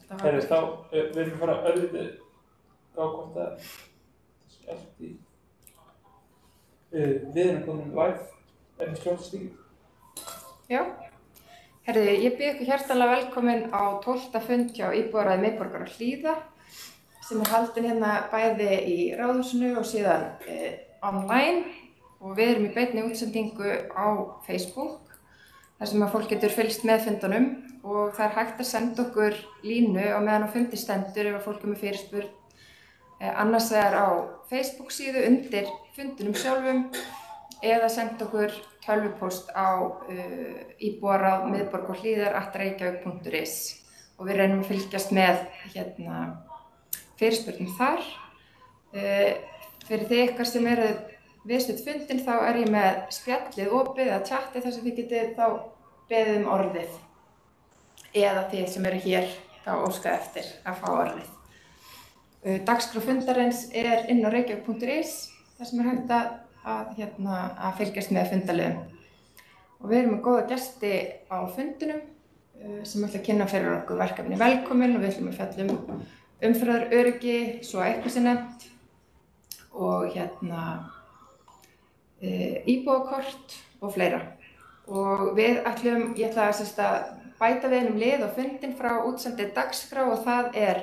Herri, þá við erum að fara örlítið á hvort að þessu eftir við erum komin live eftir skjótastík. Já, herri, ég býð ykkur hjartanlega velkomin á 12. fund hjá íbúðaráði miðborgar og Hlíða sem haldin hérna bæði í Ráðhúsinu og síðan online og við erum í beinni útsendingu á Facebook þar sem að fólk getur fylgst með fundunum og það hægt að senda okkur línu á meðan á fundi stendur ef að fólk með fyrirspurn annars vegar á Facebook síðu undir fundunum sjálfum eða senda okkur tölvupóst á íbúðaráð miðborg og hlíðar@reykjavik.is og við reynum að fylgjast með fyrirspurnum þar. Fyrir þið ykkar sem eru viðstudd fundin þá er ég með spjallið opið eða tjatti þar sem þið getið þá beðið orðið eða þið sem eru hér þá óskað eftir að fá orðið. Dagskrá fundarins er inn á reykjavik.is þar sem hægt að fylgjast með fundaliðum. Og við erum með góða gesti á fundinum sem ætla að kynna fyrir okkur verkefni velkomin og við ætlum að fjalla umferðaröryggi, svo eitthvað sé nefnt og íbúðakort og fleira. Og ég ætla að bæta við einum lið á fundin frá útsendið dagskrá og það er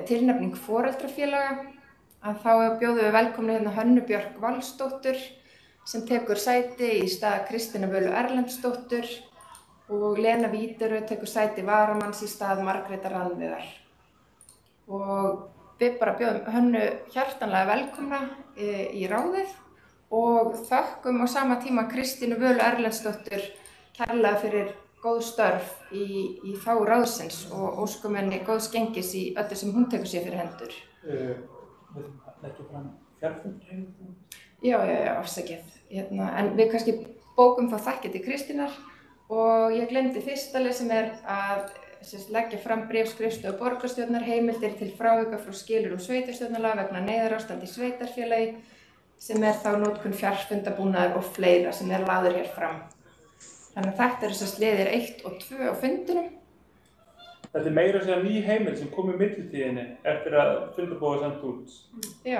tilnefning foreldrafélaga. Að þá bjóðum við velkomna Hönnu Björk Valsdóttur sem tekur sæti í stað Kristínar Völu Erlendsdóttur og Lena Víterud tekur sæti varamanns í stað Margrétar Rannviðar. Og við bara bjóðum Hönnu hjartanlega velkomna í ráðið og þökkum á sama tíma Kristínu Völu Erlendsdóttur kærlega fyrir góð störf í þágu ráðsins og óskum henni góðs gengis í öllu sem hún tekur sér fyrir hendur. Við leggjum fram fjarfund. Já, afsakið. En við kannski bókum þá þakkir til Kristínar og ég glemdi fyrsta lið sem er að leggja fram bréf skrifstofu borgarstjórnar heimildir til frávika frá skilyrðum sveitarstjórnarlaga vegna neyðarástand í sveitarfélagi sem er þá notkun fjarfundabúnaðar og fleira sem er lagður hér fram. Þannig að þetta eru liðir 1 og 2 á fundinum. Þetta er meira að segja ný heimild sem kom í millitíðinni eftir að fundabóða samt út. Já.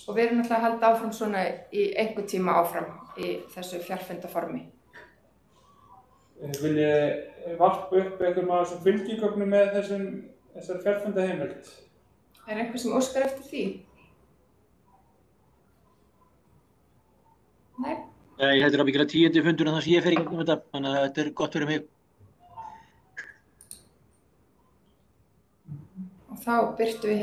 Og við erum náttúrulega að halda áfram svona í einhver tíma áfram í þessu fjarfundaformi. Vil ég varpa upp einhverjum af þessum fylgigögnum með þessari fjarfundaheimild? Er einhver sem óskar eftir því? Nei? Þetta er ábyggilega 10. fundurinn þar sem ég fer í gegnum þetta, þannig að þetta er gott fyrir mig. Og þá birtum við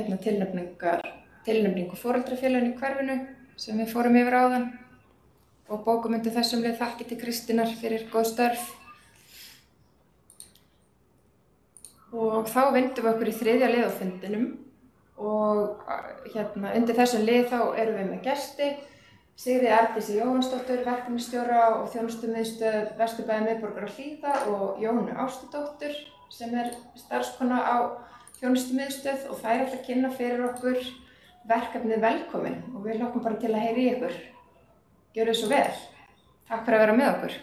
tilnefningu foreldrafélaginu í hverfinu sem við fórum yfir áðan og bókum undir þessum lið þakkir til Kristínar fyrir góð störf. Og þá vindum við okkur í 3. lið á fundinum og undir þessum lið þá erum við með gesti Sigríði Arndísi Jóhannsdóttur, verkefnisstjóra og þjónustumiðstöð Vesturbæjar miðborgar og Hlíða og Jónu Ástudóttur sem er starfskona á þjónustumiðstöð og þær ætla að kynna fyrir okkur verkefnið velkomin og við hlokkum bara til að heyra í ykkur. Gjörið svo vel. Takk fyrir að vera með okkur.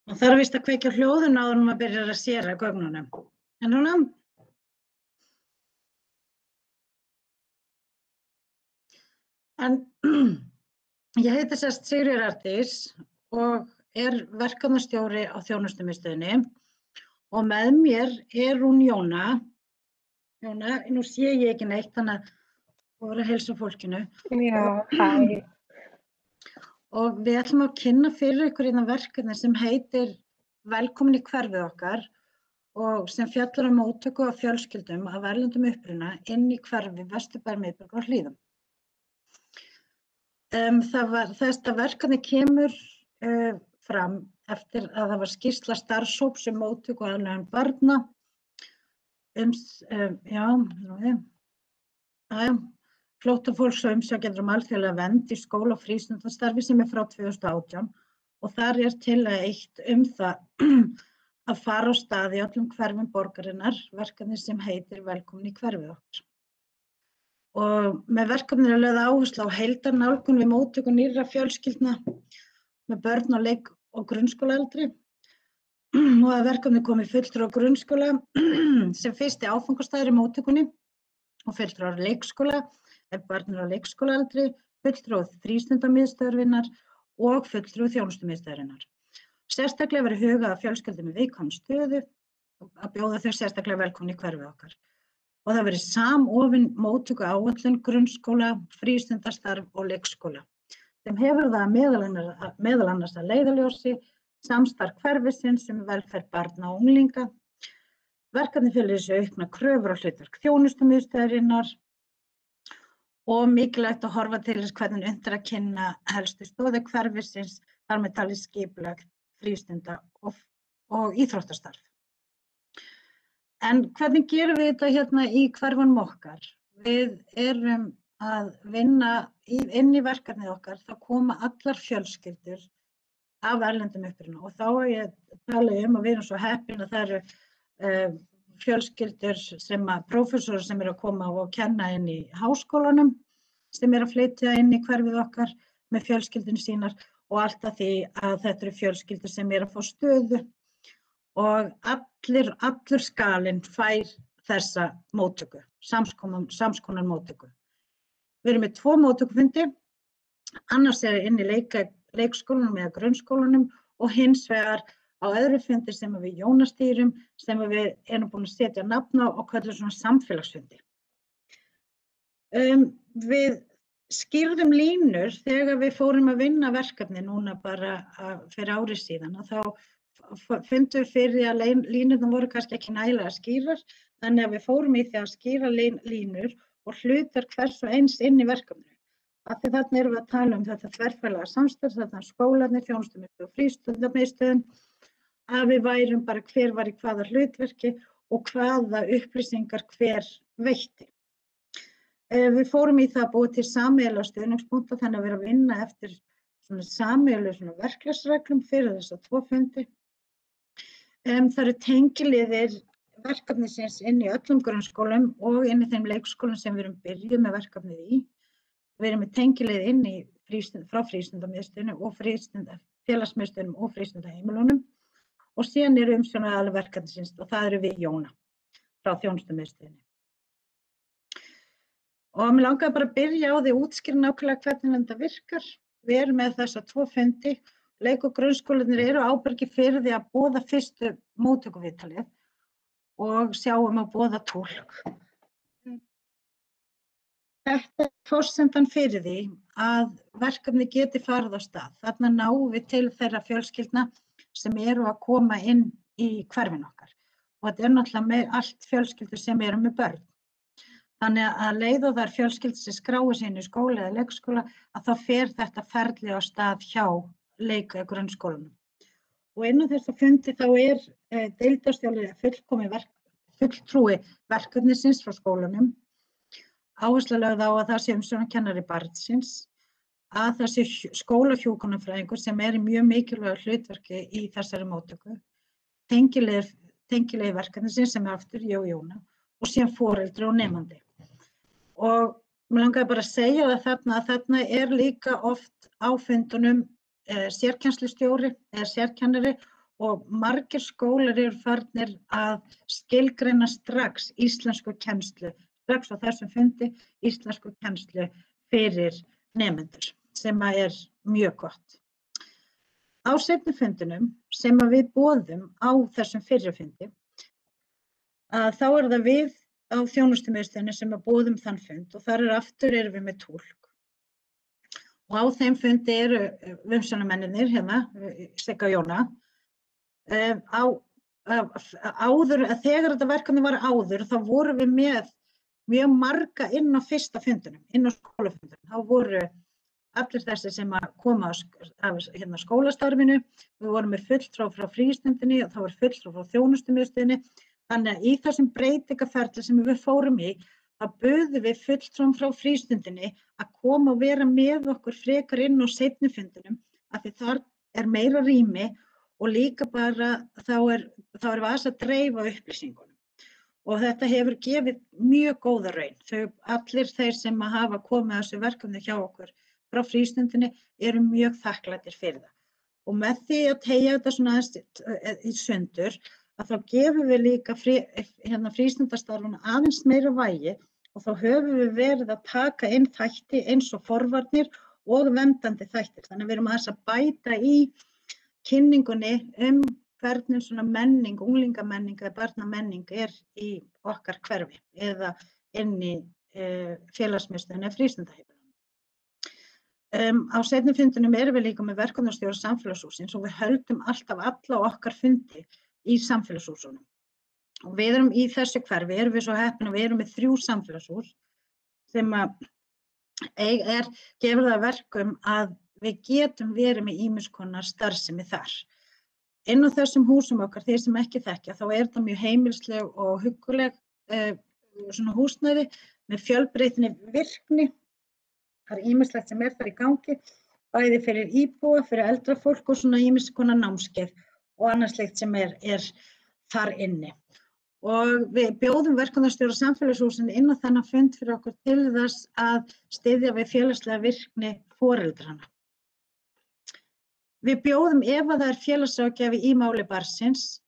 Það þarf víst að kveikja hljóðun áður en maður byrjar að séra gögnunum. En núna? Ég heiti Sigríður Arndís og er verkefnastjóri á þjónustumiðstöðinni og með mér er hún Jóna. Jóna, nú sé ég ekki neitt þannig að þú voru að heilsa fólkinu. Já, hæ. Og við ætlum að kynna fyrir ykkur verkefni sem heitir Velkomin í hverfið okkar og sem fjallar móttöku af fjölskyldum af erlendum uppruna inn í hverfi Vesturbæjar miðborgar og Hlíða. Þetta verkefni kemur fram eftir að það var skýrsla starfshóps móttöku og aðlögun barna flóttafólks og umsækjendur alþjóðlega vernd í skóla- og frístundastarfi sem er frá 2018 og þar tillögu það að fara á stað í öllum hverfum borgarinnar verkefni sem heitir Velkomin í hverfið okkar. Og með verkefninu er lögð áherslu á heildarnálgun við móttöku nýrra fjölskyldna með börn á leik- og grunnskólaaldri og að verkefni komi fulltrúar grunnskóla sem fyrsti áfangastaður í móttökunni og fulltrúar leikskóla ef barn er á leikskólaaldri, fulltrúar frístundamiðstöðvarinnar og fulltrúar þjónustumiðstöðvarinnar. Sérstaklega verður hugað að fjölskyldum með viðkvæma stöðu að bjóða þau sérstaklega velkomin í hverfið okkar. Og það verður samofin móttöku áætlun grunnskóla, frístundastarf og leikskóla sem hefur það meðal annars að leiðarljósi samstarf hverfisins velferð barna og unglinga. Verkefni felur í sér auknar kröfur á hlutverk þjónustumiðstöðvarinnar og mikilvægt að horfa til þess hvernig unnt er að kynna helstu stoðir hverfisins, þar með talið skipulagt frístunda og íþróttastarf. En hvernig gerum við þetta hérna í hverfunum okkar? Við erum að vinna inn í verkefnið okkar, þá koma allar fjölskyldur af erlendum uppruna og þá er ég að tala að við erum svo heppin að það eru fjölskyldur prófessorar sem eru að koma og kenna inn í háskólanum sem eru að flytja inn í hverfið okkar með fjölskyldunum sínar og allt að því að þetta eru fjölskyldur sem eru að fá stöðu og allur skalinn fær þessa móttöku, samskonar móttöku. Við erum með 2 móttökufundi, annars inn í leikskólanum eða grunnskólanum og hins vegar á öðru fundi sem við Jóna stýrum, sem við erum búin að setja nafn á og köllum svona samfélagsfundi. Við skýrðum línur þegar við fórum að vinna verkefni núna bara fyrir ári síðan og þá fundum við fyrir að línurnar voru kannski ekki nægilega skýrar, þannig að við fórum í því að skýra línur og hlutar hvers og eins inn í verkefninu. Af því þarna erum við að tala þetta þverfaglega samstarf, þarna skólarnir, þjónustumiðstöð og frístundamiðstöðin, að við værum bara hver var í hvaða hlutverki og hvaða upplýsingar hver veitti. Við fórum í það að búa til sameiginlega stuðningspunkta, þannig að við erum að vinna eftir sameiginlegum verklagsreglum fyrir þessa 2 fundi. Það eru tengiliðir verkefnisins inn í öllum grunnskólum og inn í þeim leikskólum sem við erum byrjuð með verkefnið í. Við erum með tengilið inn í frá frístundamiðstöðinni og félagsmiðstöðinum og frístundaheimilunum og síðan eru umsjónaraðilar verkefnisins og það eru við Jóna frá þjónustumiðstöðinni. Og mér langaði bara að byrja á því að útskýra nákvæmlega hvernig þetta virkar. Við erum með þessa 2 fundi. Leik- og grunnskólarnir eru ábyrgir fyrir því að boða fyrstu móttökuviðtalið og sjáum að boða túlk. Þetta er forsendan fyrir því að verkefni geti farið á stað. Þarna náum við til þeirra fjölskyldna sem eru að koma inn í hverfin okkar. Og þetta er náttúrulega með allt fjölskyldur sem eru með börn. Þannig að leið og þær fjölskyldur sem skráir sig inn í skóla eða leikskóla að þá fer þetta ferli á stað hjá leik- og grunnskólanum. Og inn á þessa fundi þá er deildarstjóri fulltrúi verkefnisins frá skólanum, áhersla lögð á að það sé umsjónarkennari barnsins, að það sé skólahjúkrunarfræðingur sem er í mjög mikilvægu hlutverki í þessari móttöku, tengilegi verkefnisins sem er aftur ég og Jóna og síðan foreldri og nemandi. Og mér langaði bara að segja að þarna er líka oft á fundunum sérkennslustjóri eða sérkennari og margir skólar eru farnir að skilgreina strax íslensku kennslu, strax á þessum fundi íslensku kennslu fyrir nemendur sem er mjög gott. Á seinni fundinum sem við boðum á þessum fyrri fundi, þá er það við á þjónustumiðstöðinni sem boðum þann fund og þar aftur erum við með túlk. Og á þeim fundi eru umsjónarmennirnir hérna, Sigga og Jóna. Þegar þetta verkefni var áður, þá vorum við með mjög marga inn á fyrsta fundinum, inn á skólafundinum. Þá voru allir þessi sem koma af skólastarfinu, við vorum með fulltrúa frá frístundinni og þá var fulltrúa frá þjónustumiðstöðinni. Þannig að í þessum breytingaferli sem við fórum í, þá buðum við fulltrúum frá frístundinni að koma og vera með okkur frekar inn á seinni fundinum, af því þar meira rými og líka bara þá er við að dreifa upplýsingunum. Og þetta hefur gefið mjög góða raun. Allir þeir sem hafa komið að þessu verkefni hjá okkur frá frístundinni eru mjög þakklætir fyrir það. Og með því að teygja þetta svona aðeins í sundur, að þá gefum við líka frístundastarfinu aðeins meira vægi og þá höfum við verið að taka inn þætti eins og forvarnir og verndandi þættir. Þannig að við erum aðeins að bæta í kynningunni hvernig svona menning, unglingamenning eða barnamenning í okkar hverfi eða inn í félagsmiðstöðinni eða frístundaheimilunum. Á seinni fundinum erum við líka með verkefnastjóra samfélagshússins og við höldum alltaf alla okkar fundi í samfélagshúsunum. Og við erum í þessu hverfi, erum við svo heppin að við erum með 3 samfélagshús sem gefur það verkum að við getum verið með ýmiss konar starfsemi þar. Inn á þessum húsum okkar, þeir sem ekki þekkja, þá þetta mjög heimilisleg og hugguleg svona húsnæði með fjölbreytni virkni. Það ýmislegt sem þar í gangi, bæði fyrir íbúa, fyrir eldra fólk og svona ýmiss konar námskeið og annað slíkt sem þar inni. Og við bjóðum verkefnastjóra samfélagshúsin inn á þennan fund fyrir okkur til þess að styðja við félagslega virkni foreldrana. Við bjóðum, ef að það félagsráðgjafi í máli barnsins,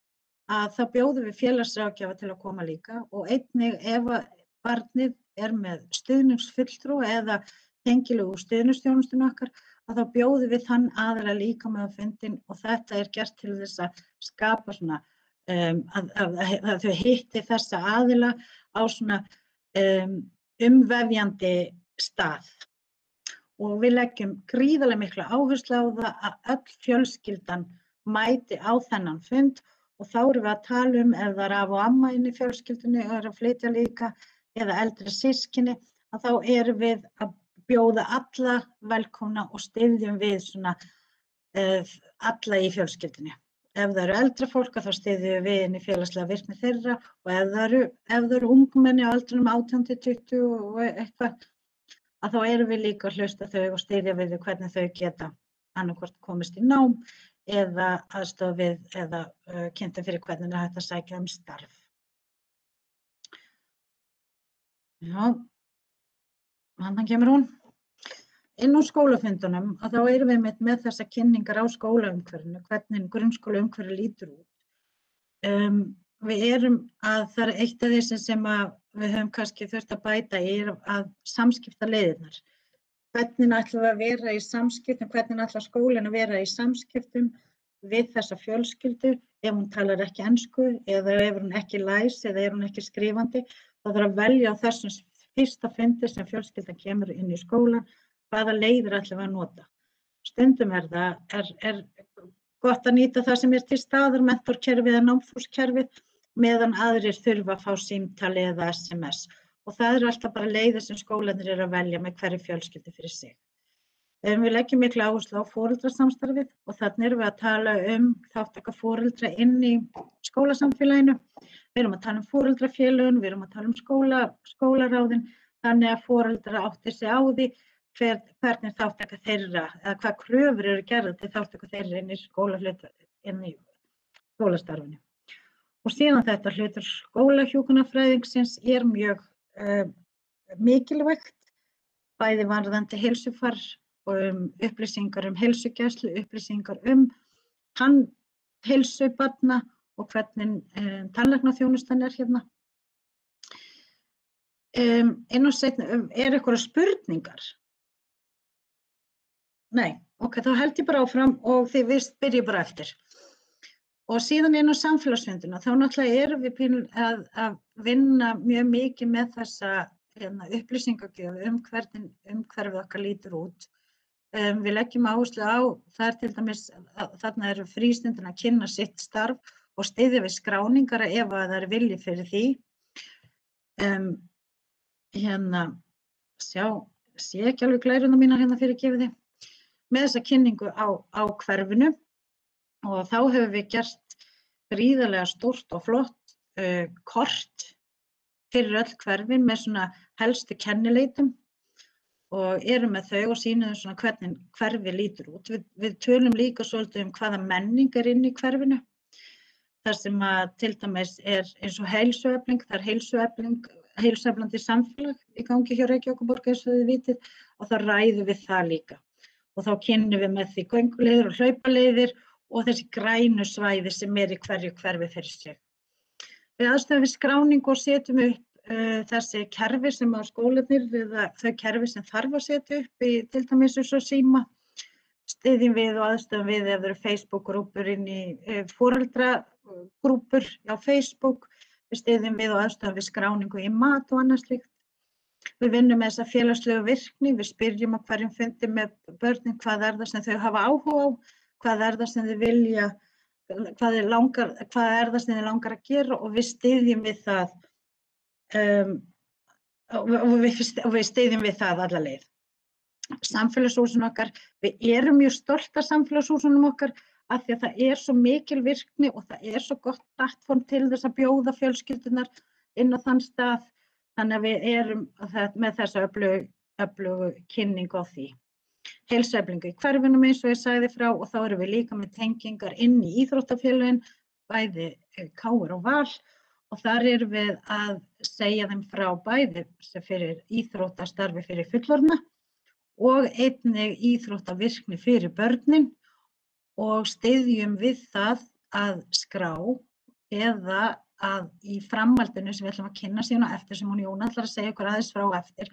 að þá bjóðum við félagsráðgjafa til að koma líka og einnig ef að barnið með stuðningsfulltrúa eða tengilegu stuðningsþjónustuna okkar, að þá bjóðum við þann aðila líka með fundinn og þetta gert til þess að skapa svona að þau hitti þessa aðila á svona umvefjandi stað. Og við leggjum gríðarlega mikla áherslu á það að öll fjölskyldan mæti á þennan fund og þá erum við að tala ef það afi og amma inn í fjölskyldunni og að flytja líka eða eldri systkini, að þá erum við að bjóða alla velkomna og styðjum við svona alla í fjölskyldunni. Ef það eru eldra fólk þá styðjum við inn í félagslega virkni þeirra og ef það eru ungmenni á aldrinum 18-20 og eitthvað, að þá erum við líka að hlusta þau og styðja við hvernig þau geta annaðhvort komist í nám eða aðstoða við eða kynnta fyrir hvernig það hægt að sækja starf. Já, þarna kemur hún. Inn á skólafundunum að þá erum við með þessa kynningar á skólaumhverfinu, hvernig grunnskólaumhverfi lítur út. Við erum að það eitt af þessi sem við höfum kannski þurft að bæta að samskiptaleiðirnar. Hvernig ætlum við að vera í samskiptum, hvernig ætlar skólinn að vera í samskiptum við þessa fjölskyldu ef hún talar ekki ensku eða ef hún ekki læs eða hún ekki skrifandi. Það þarf að velja á þessum fyrsta fundi sem fjölskyldan kemur inn í skólann, hvaða leiðir ætlum við að nota. Stundum það gott að nýta það sem til staðar, mentorkerfið eða námsfúskerfið, meðan aðrir þurfa að fá símtali eða SMS. Og það alltaf bara leiðir sem skólarnir að velja með hverju fjölskyldu fyrir sig. Við leggjum mikla áherslu á foreldrasamstarfið og þarna erum við að tala þáttaka foreldra inn í skólasamfélaginu. Við erum að tala foreldrafélögin, við erum að tala skólaráðin, þannig að foreldra átti sig á því hvernig þáttaka þeirra, eða hvað kröfur eru gerðar til þáttaka þeirra inn í skólastarfinu. Og síðan þetta hlutur skólahjúkrunarfræðingsins mjög mikilvægt, bæði varðandi heilsufar og upplýsingar heilsugæslu, upplýsingar tannheilsu barna og hvernig tannlæknaþjónustan hérna. Inn á seinna, einhverjar spurningar? Nei, ok, þá held ég bara áfram og þið byrjið bara eftir. Og síðan inn á samfélagsfundina, þá náttúrulega erum við að vinna mjög mikið með þessa upplýsingagjöf hvernig umhverfið okkar lítur út. Við leggjum áherslu á, það til dæmis, þarna eru frístundin að kynna sitt starf og styðja við skráningar ef það er vilji fyrir því. Sé ekki alveg glæruna mína fyrirgefið þið. Með þessa kynningu á hverfinu og þá höfum við gert gríðarlega stórt og flott kort fyrir öll hverfin með svona helstu kennileitum og erum með þau og sýnum svona hvernig hverfi lítur út. Við tölum líka svolítið hvaða menning inn í hverfinu. Það sem að til dæmis eins og heilsuefling, það heilsueflandi samfélag í gangi hjá Reykjavíkurborg eins og þið vitið og þá ræðum við það líka. Og þá kynnum við með því gönguleiðir og hlaupaleiðir og þessi grænu svæði sem í hverju hverfi fyrir sig. Við aðstöðum við skráningu og setjum upp þessi kerfi sem á skólarnir eða þau kerfi sem þarf að setja upp í til dæmis eins og síma. Styðjum við og aðstöðum við ef það eru Facebook-grúpur inn í foreldragrúpur á Facebook. Við styðjum við og aðstöðum við skráningu í mat og annað slíkt. Við vinnum með þessa félagslegu virkni, við spyrjum á hverjum fundi með börnin hvað það sem þau hafa áhuga á, hvað það sem þau vilja, hvað það sem þau langar að gera og við styðjum við það og við styðjum við það alla leið. Samfélagshúsin okkar, við erum mjög stolt af samfélagshúsunum okkar af því að það svo mikil virkni og það svo gott plattform til þess að bjóða fjölskyldunar inn á þann stað. Þannig að við erum með þessa öflugu kynningu á því. Heilsueflingu í hverfinum eins og ég sagði frá og þá erum við líka með tengingar inn í íþróttafélögin, bæði KR og Val og þar erum við að segja þeim frá bæði sem fyrir íþróttastarfi fyrir fullorðna og einnig íþróttavirkni fyrir börnin og styðjum við það að skrá eða að í framhaldinu sem við ætlum að kynna síðan á eftir sem hún Jóna ætlar að segja ykkur aðeins frá eftir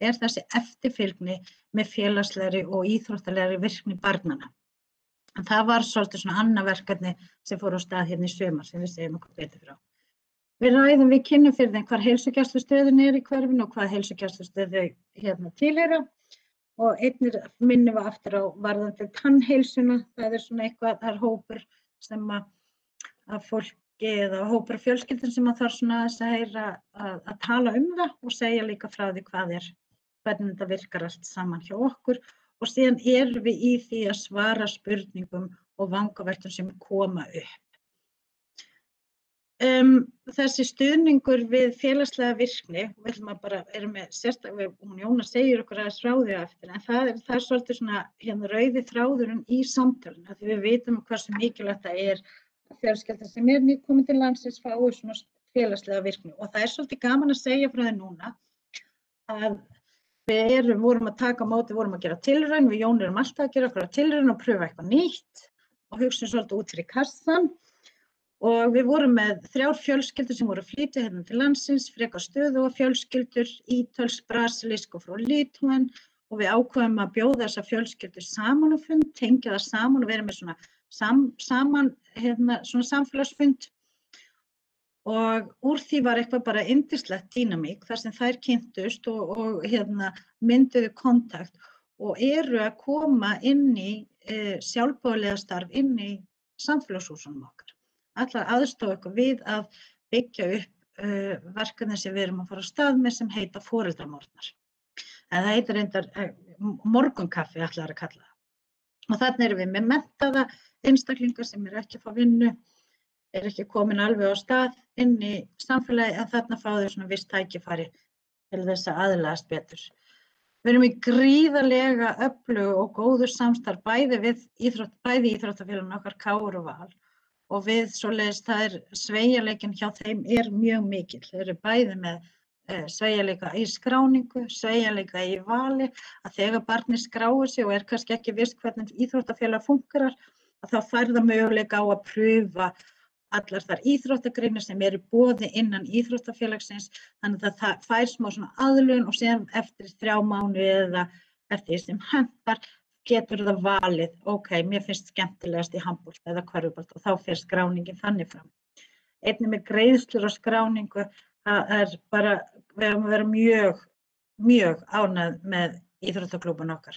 þessi eftirfylgni með félagslegri og íþróttalegri virkni barnanna. En það var svolítið svona annað verkefni sem fór á stað hérna í sumar sem við segjum okkur betur frá. Við kynnum fyrir þeim hvar heilsugæslustöðin í hverfinu og hvað heilsugæslustöð þau tilheyra og einnig minnum við aftur á varðandi tannheilsuna. Það svona eitthvað, það hópur sem að fólk eða hópur fjölskyldum sem að þarf svona að heyra að tala það og segja líka frá því hvernig þetta virkar allt saman hjá okkur og síðan erum við í því að svara spurningum og vangaveltum sem koma upp. Þessi stuðningur við félagslega virkni, við ætlum að bara erum með sérstaklega, hún Jóna segir okkur aðeins frá því eftir, en það svolítið svona rauði þráðurinn í samtalinu því við vitum hversu mikilvægt það að fjölskylda sem nýkomin til landsins fái svona félagslega virkni og það svolítið gaman að segja frá því núna að við vorum að taka á móti, vorum að gera tilraun, við Jón erum alltaf að gera okkur tilraun og pröfa eitthvað nýtt og hugsa svolítið út fyrir kassan og við vorum með 3 fjölskyldur sem voru að flytja hérna til landsins, frekar stöðuga fjölskyldur, ítölsk, brasilísk og frá Litháen og við ákveðum að bjóða þessar fjölskyldur saman á fund, tengja það saman og vera með svona saman svona samfélagsfund og úr því var eitthvað bara yndislegt dýnamík þar sem þær kynntust og mynduðu kontakt og eru að koma inn í sjálfboðaliða starf inn í samfélagshúsunum okkar. Ætla að aðstoða okkur við að byggja upp verkefni sem við erum að fara á stað með sem heita foreldramorgnar. En það heitir reyndar morgunkaffi ætla að kalla það. Og þarna erum við með menntaða einstaklingar sem ekki að fá vinnu, ekki komin alveg á stað inn í samfélagi en þarna fá þau svona viss tækifæri til þess að aðlagast betur. Við erum í gríðarlega öflugu og góðu samstarf bæði íþróttafélaginu okkar KR og Val og við svoleiðis sveigjanleikinn hjá þeim mjög mikill. Þeir eru bæði með sveigjanleika í skráningu, sveigjanleika í vali, að þegar barnið skráir sig og kannski ekki viss hvernig íþróttafélag fungerar, að þá fær það möguleika á að pröfa allar þær íþróttagreinar sem eru í boði innan íþróttafélagsins, þannig að það fær smá svona aðlögun og síðan eftir 3 mánuði eða eftir því sem hentar getur það valið, mér finnst skemmtilegast í handbolta eða körfubolta og þá fer skráningin þannig fram. Einnig með greiðslur og skráningu, það bara, við erum að vera mjög ánægð með íþróttaklúbbinn okkar.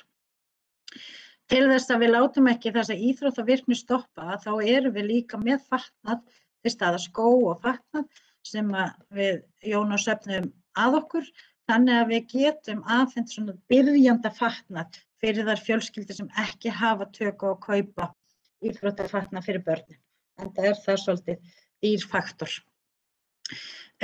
Til þess að við látum ekki þessa íþróttavirkni stoppa, þá erum við líka með fatnað, til staðar skó og fatnað sem við Jón söfnum að okkur, þannig að við getum afhent svona byrjanda fatnað fyrir þær fjölskyldur sem ekki hafa tök á að kaupa íþróttafatnað fyrir börnin. Enda það svolítið dýr faktor.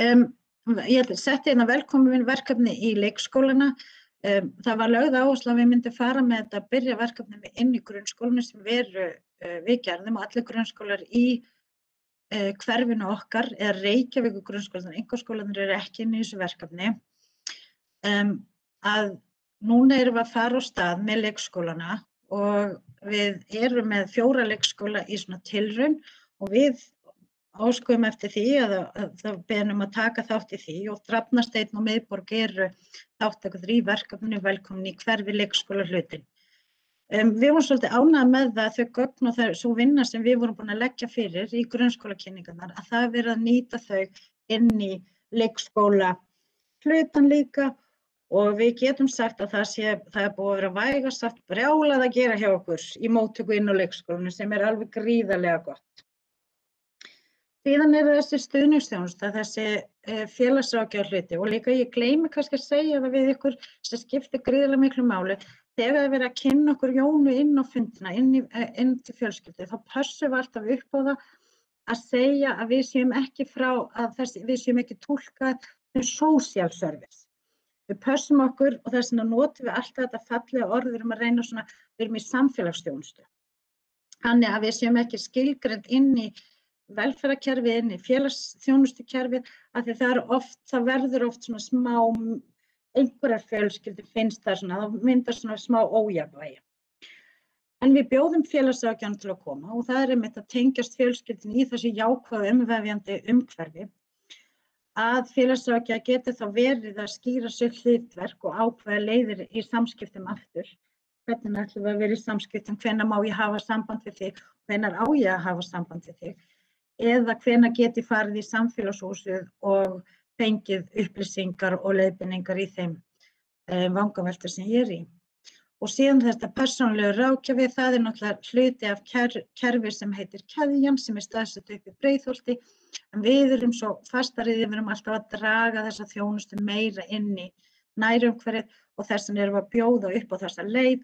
Ég setti hérna velkomin verkefni í leikskólana. Það var lögð áhersla að við myndum fara með þetta að byrja verkefni inn í grunnskólanum sem við gerðum og allir grunnskólar í hverfinu okkar eða Reykjavíkur grunnskólanir, einkaskólanir eru ekki inn í þessu verkefni. Að núna erum við að fara á stað með leikskólana og við erum með 4 leikskóla í svona tilraun og við óskuðum eftir því að það beðnum að taka þátt í því og Drafnasteinn og Miðborg eru þáttakendur í verkefninu velkomin í hverfi leikskóla hlutin. Við vorum svolítið ánægð með það þau gögn og sú vinna sem við vorum búin að leggja fyrir í grunnskólakynningarnar að það er verið að nýta þau inn í leikskóla hlutan líka og við getum sagt að það er búið að vera vægast sagt brjálað að gera hjá okkur í móttöku inn á leikskólanu sem er alveg gríðarlega gott. Síðan er þessi stuðningsþjónusta, þessi félagsráðgjafarhluti og líka ég gleymi kannski að segja það við ykkur sem skiptir gríðarlega miklu máli. Þegar það er verið að kynna okkur Jónu inn á fundina, inn til fjölskyldu, þá pössum við alltaf upp á það að segja að við séum ekki við séum ekki túlkað sem social service. Við pössum okkur og þess vegna notum við alltaf þetta fallega orð, við erum að reyna svona, við erum í samfélagsþjónustu. Þannig að við séum ekki skilgreind inn í velferðarkerfið, inn í félagsþjónustukerfið, af því það verður oft svona smá einhverjar fjölskyldur finnst það svona, þá myndar svona smá ójafnvægi. En við bjóðum félagsráðgjafann til að koma og það er einmitt að tengjast fjölskyldunni í þessu jákvæðu umvefjandi umhverfi að félagsráðgjafi geti þá verið að skýra sér hlutverk og ákveða leiðir í samskiptum aftur. Hvernig ætlum við að vera í samskiptum, hvenær má ég hafa samband við þig, hvenær á ég að hafa samband við þig, eða hvenær get ég farið í samfélagshúsið og fengið upplýsingar og leiðbeiningar í þeim vangaveltum sem ég er í. Og síðan þetta persónulegu ráðgjafi, það er náttúrulega hluti af kerfi sem heitir Keðjan sem er staðsett upp í Breiðholti. En við erum svo fastarið, við erum alltaf að draga þessa þjónustu meira inn í nærumhverfið og þess vegna erum við að bjóða upp á þessa leið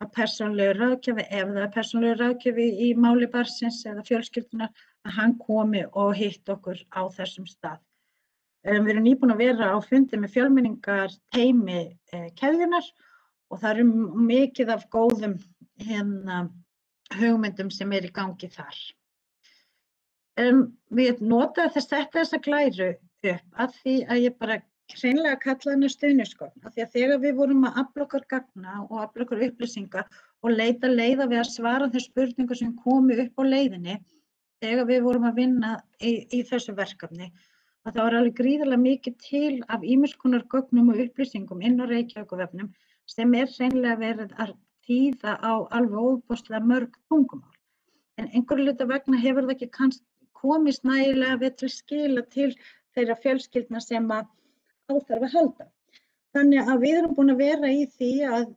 að persónulegu ráðgjafi, ef það er persónulegu ráðgjafi í máli barnsins eða fjölskyldunar, að hann komi og hitti okkur á þessum stað. Við erum nýbúin að vera á fundi með fjölmenningar teymi Keðjunnar og það eru mikið af góðum hugmyndum sem er í gangi þar. Við notaði þessa glæru upp að því að ég bara hreinlega kalla hana stuðningsgögn. Af því að þegar við vorum að afla okkar gagna og afla okkar upplýsinga og leita leiða við að svara þeim spurningum sem komu upp á leiðinni, þegar við vorum að vinna í þessu verkefni, að það var alveg gríðarlega mikið til af ýmiss konar gögnum og upplýsingum inn á Reykjavíkurvefnum sem er hreinlega verið að þýða á alveg óbúslega mörg tungumál. En einhverju hluta vegna hefur það ekki kannski komist nægilega við til skila til þeirra fjölskyldna sem að á þarf að halda. Þannig að við erum búin að vera í því að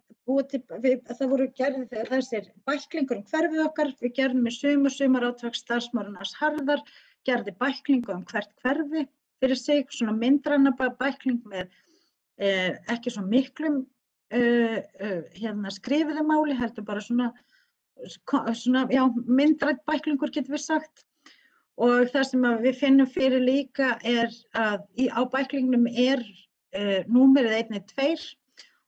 það voru gerðið þessir bæklingur hverfið okkar, við gerðum í sumaráttak starfsmannarnas Harðar, gerði bæklingu hvert hverfi fyrir sig, svona myndræna bækling með ekki svo miklum skrifuðu máli, heldur bara svona myndrænt bæklingur getum við sagt. Og það sem við finnum fyrir líka er að á bæklingnum er númerið 112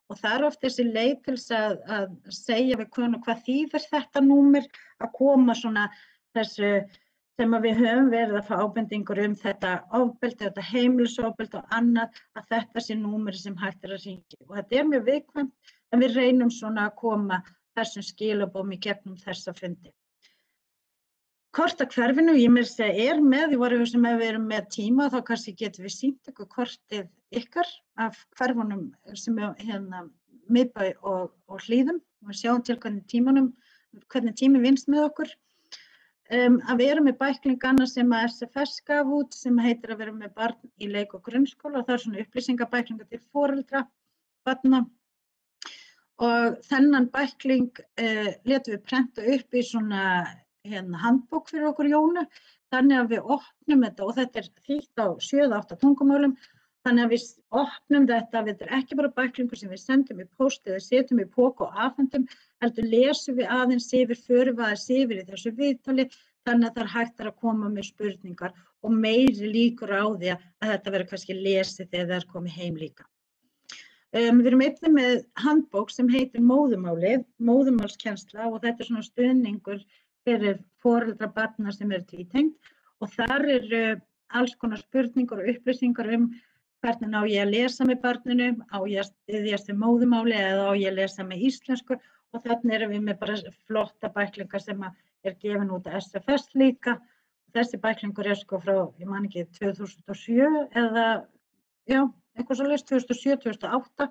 og það er oft þessi leið til að segja við konu hvað þýðir þetta númer, að koma svona þessu sem við höfum verið að fá ábendingur þetta ofbeldi, þetta heimilisofbeldi og annað, að þetta sé númeri sem hægt er að hringja. Og þetta er mjög viðkvæmt en við reynum svona að koma þessum skilaboðum í gegnum þessa fundi. Kort af hverfinu, ég meira að segja með, ég var að hugsa ef við erum með tíma þá kannski getum við sýnt ykkur kortið ykkar af hverfunum sem Miðbæ og Hlíðum. Við sjáum til hvernig tími vinnst með okkur. Að við erum með bæklingana sem að SFS gaf út sem heitir að vera með barn í leik- og grunnskóla og það er svona upplýsingabæklingar til foreldra, barna. Og þennan bækling létum við prenta upp í svona handbók fyrir okkur Jónu, þannig að við opnum þetta og þetta er þýtt á 7-8 tungumálum, þannig að við opnum þetta, þetta er ekki bara bæklingur sem við sendum í póst eða setjum í poka og afhendum, heldur lesum við aðeins yfir, förum við aðeins yfir í þessu viðtali, þannig að það er hægt að koma með spurningar og meiri líkur á því að þetta verður kannski lesið þegar það er komið heim líka. Við erum einnig með handbók sem heitir Móðurmálið, móðurmálskennsla og þetta svona stuðningur fyrir foreldra barna sem eru tvítengd og þar eru alls konar spurningar og upplýsingar hvernig á ég að lesa með barninu, á ég að styðjast við móðurmáli eða á ég að lesa með íslensku og þannig erum við með bara flotta bæklingar sem er gefin út af SFS líka. Þessi bæklingur er sko frá, ég man ekki, 2007 eða, já, eitthvað svoleiðis, 2007-2008,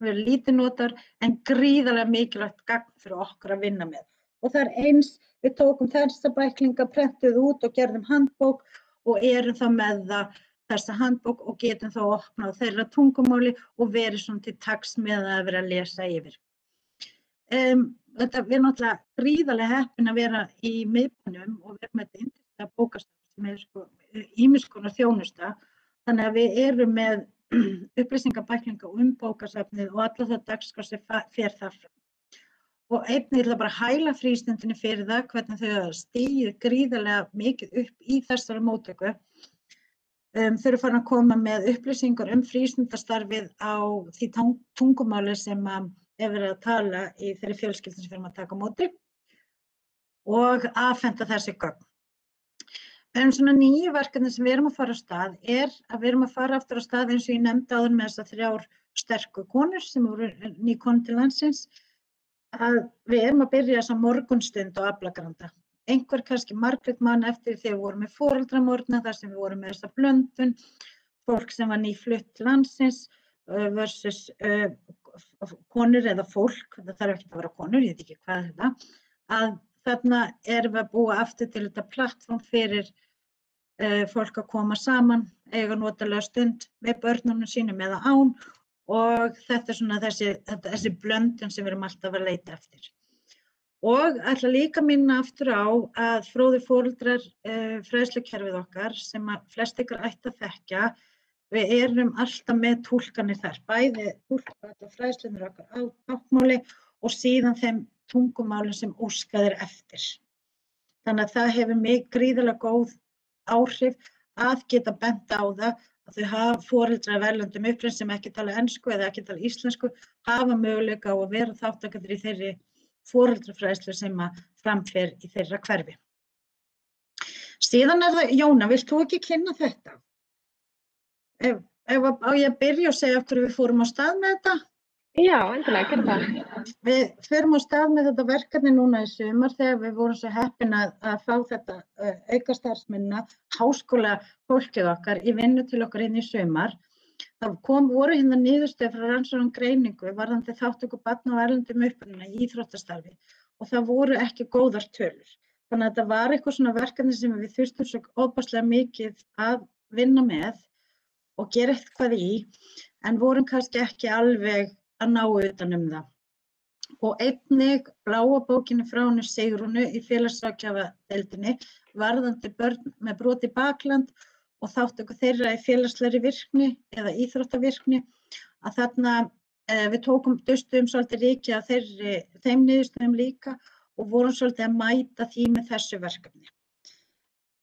við erum lítið notar en gríðarlega mikilvægt gagn fyrir okkur að vinna með. Og það er eins, við tókum þessa bæklinga, prentuð út og gerðum handbók og erum þá með þessa handbók og getum þá opnað þeirra tungumáli og verið svona til taks með að vera að lesa yfir. Við erum náttúrulega gríðarlega heppin að vera í miðbænum og við erum með þetta bókasafn sem er sko ýmiss konar þjónusta. Þannig að við erum með upplýsingabæklinga bókasafnið og alla það dagskrá sem fer þar fram. Og einnig ætla bara að hæla frístundinni fyrir það, hvernig þau hafa stigið gríðarlega mikið upp í þessari móttöku. Þau eru farin að koma með upplýsingar frístundastarfið á því tungumáli sem er verið að tala í þeirri fjölskyldum sem við erum að taka á móti og afhenda þessi gögn. Svona nýju verkefni sem við erum að fara á stað er að við erum að fara aftur á stað eins og ég nefndi áður með þessar 3 sterku konur sem voru nýkonur til landsins að við erum að byrja þessa morgunstund á Aflagranda. Einhver kannski Margrét man eftir þegar við vorum með foreldramorgna þar sem við vorum með þessa blöndun, fólk sem var nýflutt til landsins versus konur eða fólk, það þarf ekki að vera konur, ég veit ekki hvað er þetta, að þarna erum við að búa aftur til þetta plattform fyrir fólk að koma saman, eiga notalega stund með börnunum sínum eða án og þetta er svona þessi blöndun sem við erum alltaf að leita eftir. Og ætla líka að minna aftur á að fróðir foreldrar fræðslukerfið okkar sem að flest ykkur ætti að þekkja, við erum alltaf með túlkanir þar, bæði túlka allar fræðslunir okkar á táknmáli og síðan þeim tungumálum sem óskað er eftir. Þannig að það hefur mig gríðarlega góð áhrif að geta bent á það að þau hafa foreldrar af erlendum uppruna sem ekki tala ensku eða ekki tala íslensku, hafa möguleika á að vera þátttakendur í þeirri foreldrafræðslu sem að framfer í þeirra hverfi. Síðan er það, Jóna, vilt þú ekki kynna þetta? Á ég að byrja og segja okkur við fórum á stað með þetta? Já, endilega, gerðu það. Við förum á stað með þetta verkefni núna í sumar þegar við vorum svo heppin að fá þetta aukastarfsmennina, háskóla fólkið okkar í vinnu til okkar inn í sumar. Það voru hérna niðurstöður frá rannsóknum greiningu varðandi þátttöku barna á erlendum uppruna í íþróttastarfi og það voru ekki góðar tölur. Þannig að þetta var eitthvað svona verkefni sem við þurftum svo ofboðslega mikið að vinna með og gera eitthvað í, en vorum kannski ekki alveg að ná utan það. Og einnig bláa bókinni frá henni Sigrúnu í félagsráðgjafadeildinni varðandi börn með brot í bakland og þátttöku þeirra í félagslegri virkni eða íþróttavirkni, að þarna við dustuðum svolítið ríki af þeim niðurstöðum líka og vorum svolítið að mæta því með þessu verkefni.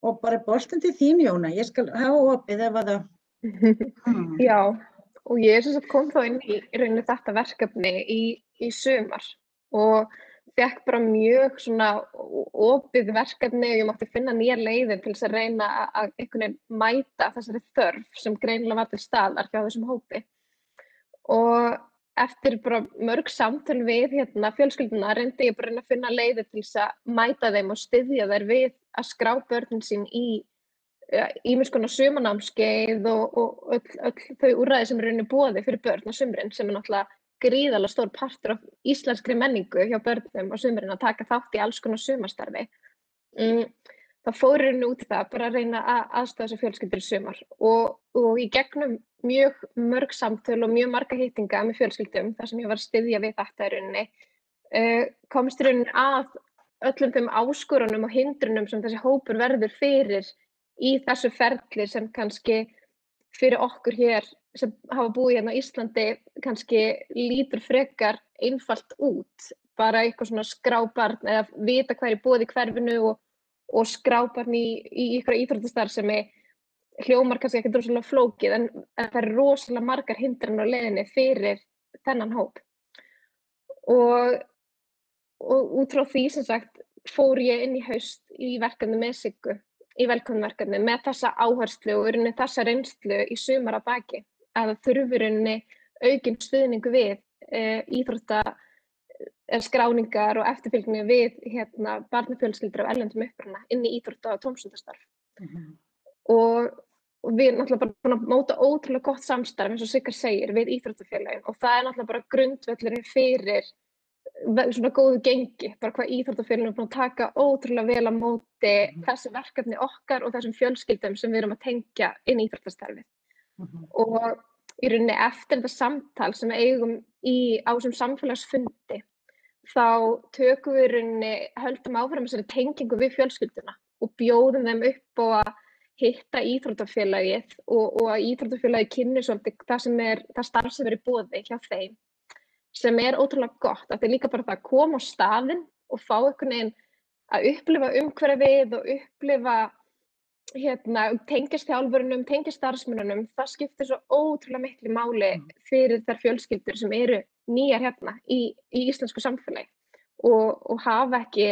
Og bara boltinn til þín, Jóna, ég skal hafa opið ef að það... Já, og ég sem sagt kom þá inn í rauninni þetta verkefni í sumar og fékk bara mjög svona opið verkefni og ég mátti finna nýjar leiðir til þess að reyna að einhvern veginn mæta þessari þörf sem greinilega var til staðar hjá þessum hópi. Og eftir bara mörg samtöl við fjölskylduna reyndi ég bara að finna leiðir til þess að mæta þeim og styðja þær við að skrá börnin sín í ýmiss konar sumarnámskeið og öll þau úrræði sem eru í boði fyrir börn á sumrin sem er náttúrulega gríðarlega stór partur af íslenskri menningu hjá börnum á sumrin að taka þátt í alls konar sumarstarfi. Það fór út í það bara að reyna að aðstoða þessar fjölskyldur í sumar og í gegnum mjög mörg samtöl og mjög marga hittinga með fjölskyldum þar sem ég var að styðja við þetta í rauninni komst í rauninni að öllum þeim áskorunum og hindrunum sem þessi hópur verður fyrir í þessu ferli sem kannski fyrir okkur hér sem hafa búið hérna á Íslandi kannski lítur frekar einfalt út, bara eitthvað svona skrábarn eða vita hvað er í boði í hverfinu og skrábarn í eitthvað íþróttastarfsemi hljómar kannski ekki rosalega flókið en það er rosalega margar hindranir á leiðinni fyrir þennan hóp. Og út frá því sem sagt fór ég inn í haust í verkefni með Siggu, í velkominverkefni með þessa áherslu og í rauninni þessa reynslu í sumar að baki, að það þurfi í rauninni aukinn stuðning við skráningar og eftirfylgni við barnafjölskyldur af erlendum uppruna inn í íþrótta- og tómstundastarf. Og við erum náttúrulega bara búin að móta ótrúlega gott samstarf eins og Sigga segir við íþróttafélögin og það er náttúrulega bara grundvöllurinn fyrir svona góðu gengi, bara hvað íþróttafélögin er búin að taka ótrúlega vel á móti þessi verkefni okkar og þessum fjölskyldum sem við erum að tengja inn í íþróttastarfið. Og í rauninni eftir þetta samtal sem við eigum á þessum samfélagsfundi þá tökum við í rauninni, höldum áfram þessari tengingu við fjölskylduna og bjóðum þeim upp á að hitta íþróttafélagið og að íþróttafélagið kynni svolítið það starf sem er í boði hjá þeim, sem er ótrúlega gott. Það er líka bara það að koma á staðinn og fá einhvern veginn að upplifa umhverfið og upplifa tengist þjálfurunum, tengist starfsmönnunum. Það skiptir svo ótrúlega miklu máli fyrir þær fjölskyldur sem eru nýjar hérna í íslensku samfélagi og hafa ekki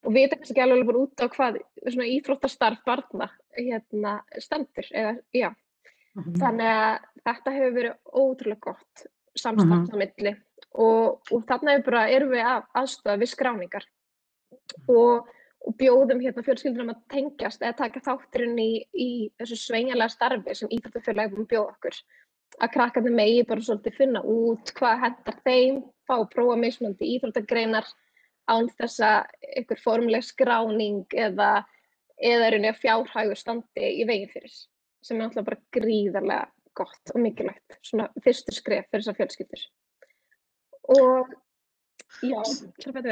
og vita kannski ekki alveg bara út á hvað svona íþróttastarf barna stendur. Þannig að þetta hefur verið ótrúlega gott samstarf á milli og þarna erum við að aðstoða við skráningar og bjóðum fjölskyldunum að tengjast eða taka þátturinn í þessu sveigjanlega starfi sem íþróttafélagið er búin að bjóða okkur. Að krakkarnir megi bara svolítið finna út hvað hentar þeim, fá að prófa mismunandi íþróttagreinar án þess að einhver formleg skráning eða rauninni að fjárhagur standi í veginn fyrir, sem er náttúrulega bara gríðarlega gott og mikilvægt, svona fyrstu skref fyrir þessar fjölskyldur. Og já,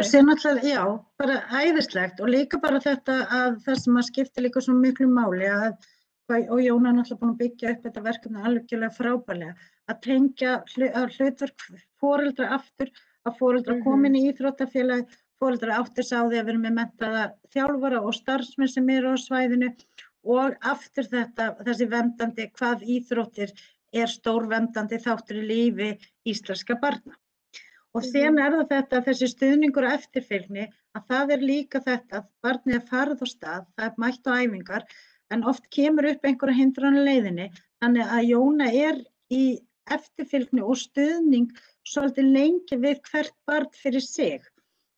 Sem náttúrulega, já, bara æðislegt og líka bara þetta að það sem að skipta líka svo miklu máli og Jóna er náttúrulega búin að byggja upp þetta verkefni algjörlega frábærlega, að tengja hlutverk foreldra aftur, að foreldra komin í íþróttafélag, foreldra áttir sá því að við erum með menntaða þjálfara og starfsmenn sem eru á svæðinu og aftur þessi verndandi hvað íþróttir er stór verndandi þáttur í lífi íslenska barna. Og síðan er það þessi stuðningur og eftirfylgni að það er líka þetta að barnið er farið á stað, það er mætt á æfingar, en oft kemur upp einhverja hindranir á leiðinni, þannig að Jóna er í eftirfylgni og stuðning svolítið lengi við hvert barn fyrir sig.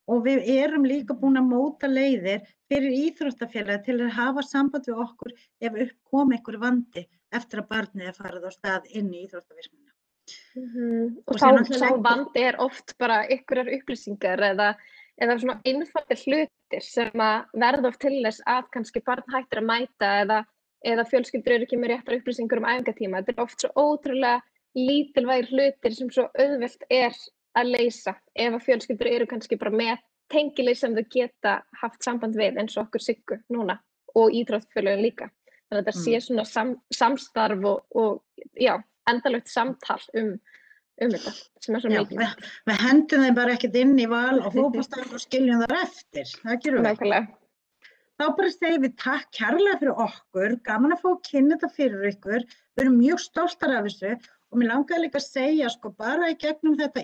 Og við erum líka búin að móta leiðir fyrir íþróttafélagið til að hafa samband við okkur ef upp kom einhver vandi eftir að barnið er farið á stað inn í íþróttavirknina. Og sá vandi er oft bara einhverjar upplýsingar eða svona einfaldir hlutir sem að verða oft til þess að kannski barn hættir að mæta eða fjölskyldur eru ekki með réttar upplýsingar æfingatíma. Þetta er oft svo ótrúlega lítilvægir hlutir sem svo auðvelt er að leysa ef að fjölskyldur eru kannski bara með tengilið sem þau geta haft samband við eins og okkur Siggu núna og íþróttafélögin líka. Þannig að þetta sé svona samstarf og endalegt samtal þetta sem er svo mikilvægt. Við hendum þeim bara ekkert inn í val og fótboltann og skiljum þar eftir. Það gerum við. Nákvæmlega. Þá bara segjum við takk kærlega fyrir okkur, gaman að fá að kynna þetta fyrir ykkur. Við erum mjög stoltar af þessu og mér langaði líka að segja bara í gegnum þetta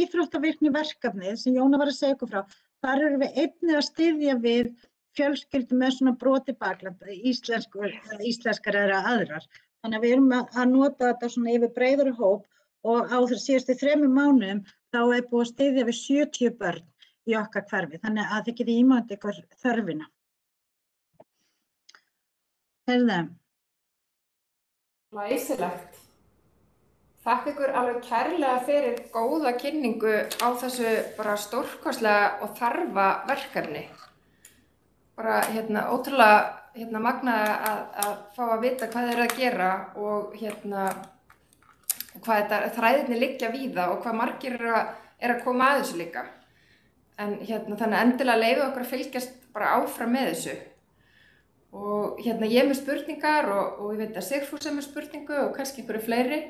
íþróttavirkni verkefnið sem Jóna var að segja ykkur frá. Þar erum við einnig að styðja við fjölskyldum með svona brotið bakland, íslenskar eða aðrar. Þannig að við erum að nota þetta svona yfir breiðari hóp og á síðustu 3 mánuðum þá er búið að styðja við 70 börn í okkar hverfi. Þannig að þið getið ímyndað ykkur þörfina. Glæsilegt. Þakka ykkur alveg kærlega fyrir góða kynningu á þessu bara stórkostlega og þarfa verkefni. Bara ótrúlega magnaði að fá að vita hvað þeir eru að gera og hvað þræðirnir liggja víða og hvað margir eru að koma að þessu líka. En þannig endilega leyfið okkur að fylgjast bara áfram með þessu. Og ég er með spurningar og ég veit að Sigfús er með spurningu og kannski einhverju fleiri.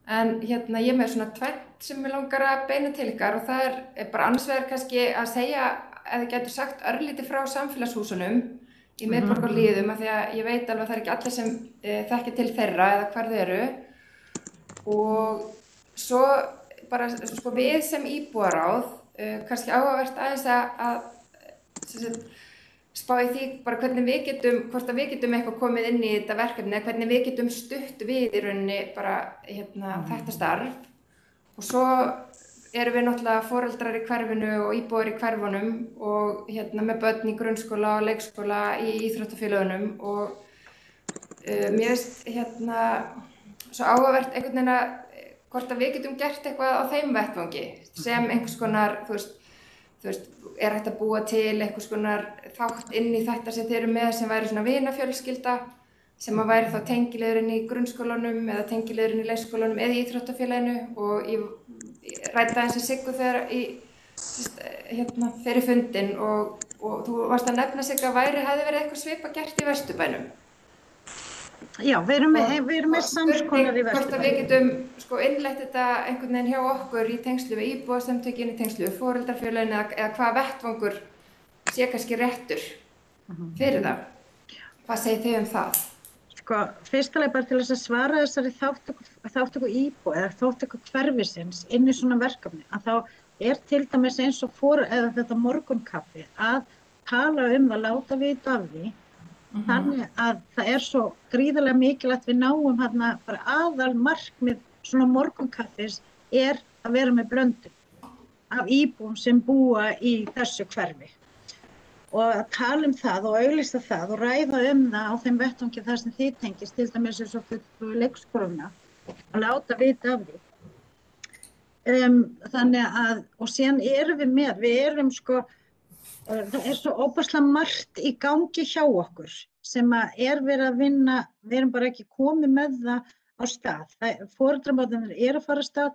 En ég er með svona tvennt sem ég langar að beina til ykkar og það er bara annars vegar kannski að segja, ef þið getur sagt örlítið frá samfélagshúsunum í miðborgarlíðum af því að ég veit alveg að það er ekki allir sem þekkja til þeirra eða hvar þau eru. Og svo bara sko, við sem íbúaráð, kannski áhugavert aðeins að spá í því bara hvort við getum eitthvað komið inn í þetta verkefni, hvernig við getum stutt við í rauninni bara þetta starf. Og svo erum við náttúrulega foreldrar í hverfinu og íbúar í hverfunum og með börn í grunnskóla og leikskóla í íþróttafélögunum og mér finnst svo áhugavert einhvern veginn að hvort við getum gert eitthvað á þeim vettvangi sem einhvers konar, þú veist, er hægt að búa til einhvers konar þátt inn í þetta sem þeir eru með sem væri svona vinafjölskylda sem að væri þá tengiliðurinn í grunnskólanum eða tengiliðurinn í leikskólanum eða í íþróttafélaginu og ég ræddi aðeins Siggu þegar fyrir fundinn og þú varst að nefna Sigga hefði verið eitthvað svipað gert í Vesturbænum. Já, við erum með samskonar í Vesturbænum. Hvort við getum innleitt þetta einhvern veginn hjá okkur í tengslu við íbúasamtökin, í tengslu við foreldrafélögin eða hvað vettvangur sé kannski réttur fyrir það. Hvað segið þið um það? Fyrstulega bara til þess að svara þessari þáttöku íbúa eða þáttöku hverfisins inn í svona verkefni að þá til dæmis eins og eða þetta morgunkaffi að tala það, láta vita af því þannig að það svo gríðarlega mikilvægt við náum bara aðal markmið svona morgunkaffis að vera með blöndun af íbúum sem búa í þessu hverfi. Og að tala það og auglýsa það og ræða það á þeim vettvangi þar sem þið tengist, til dæmis eins og leikskólana, að láta vita af því. Þannig að, og síðan erum við erum það svo óbærslega margt í gangi hjá okkur sem að verið að vinna, við erum bara ekki komið með það á stað. Foreldrabátarnir að fara af stað.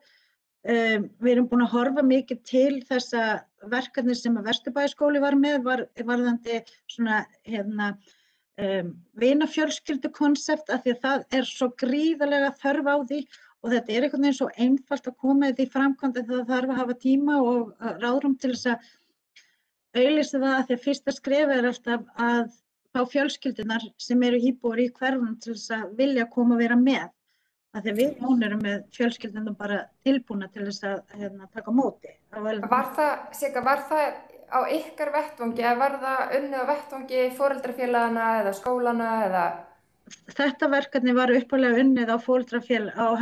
Við erum búin að horfa mikið til þessa verkefni sem að Vesturbæjarskóli var með varðandi svona vinafjölskyldukonsept af því að það svo gríðarlega þörf á því og þetta einhvern veginn svo einfalt að koma því framkvæmd að það þarf að hafa tíma og ráðrúm til þess að auglýsa það að því að fyrsta skref alltaf að fá fjölskyldunar sem eru íbúar í hverfunum til þess að vilja koma og vera með. Af því að við erum með fjölskyldunum bara tilbúna til þess að taka á móti. Var það á ykkar vettvangi eða var það unnið á vettvangi foreldrafélagana eða skólana eða? Þetta verkefni var upphaflega unnið á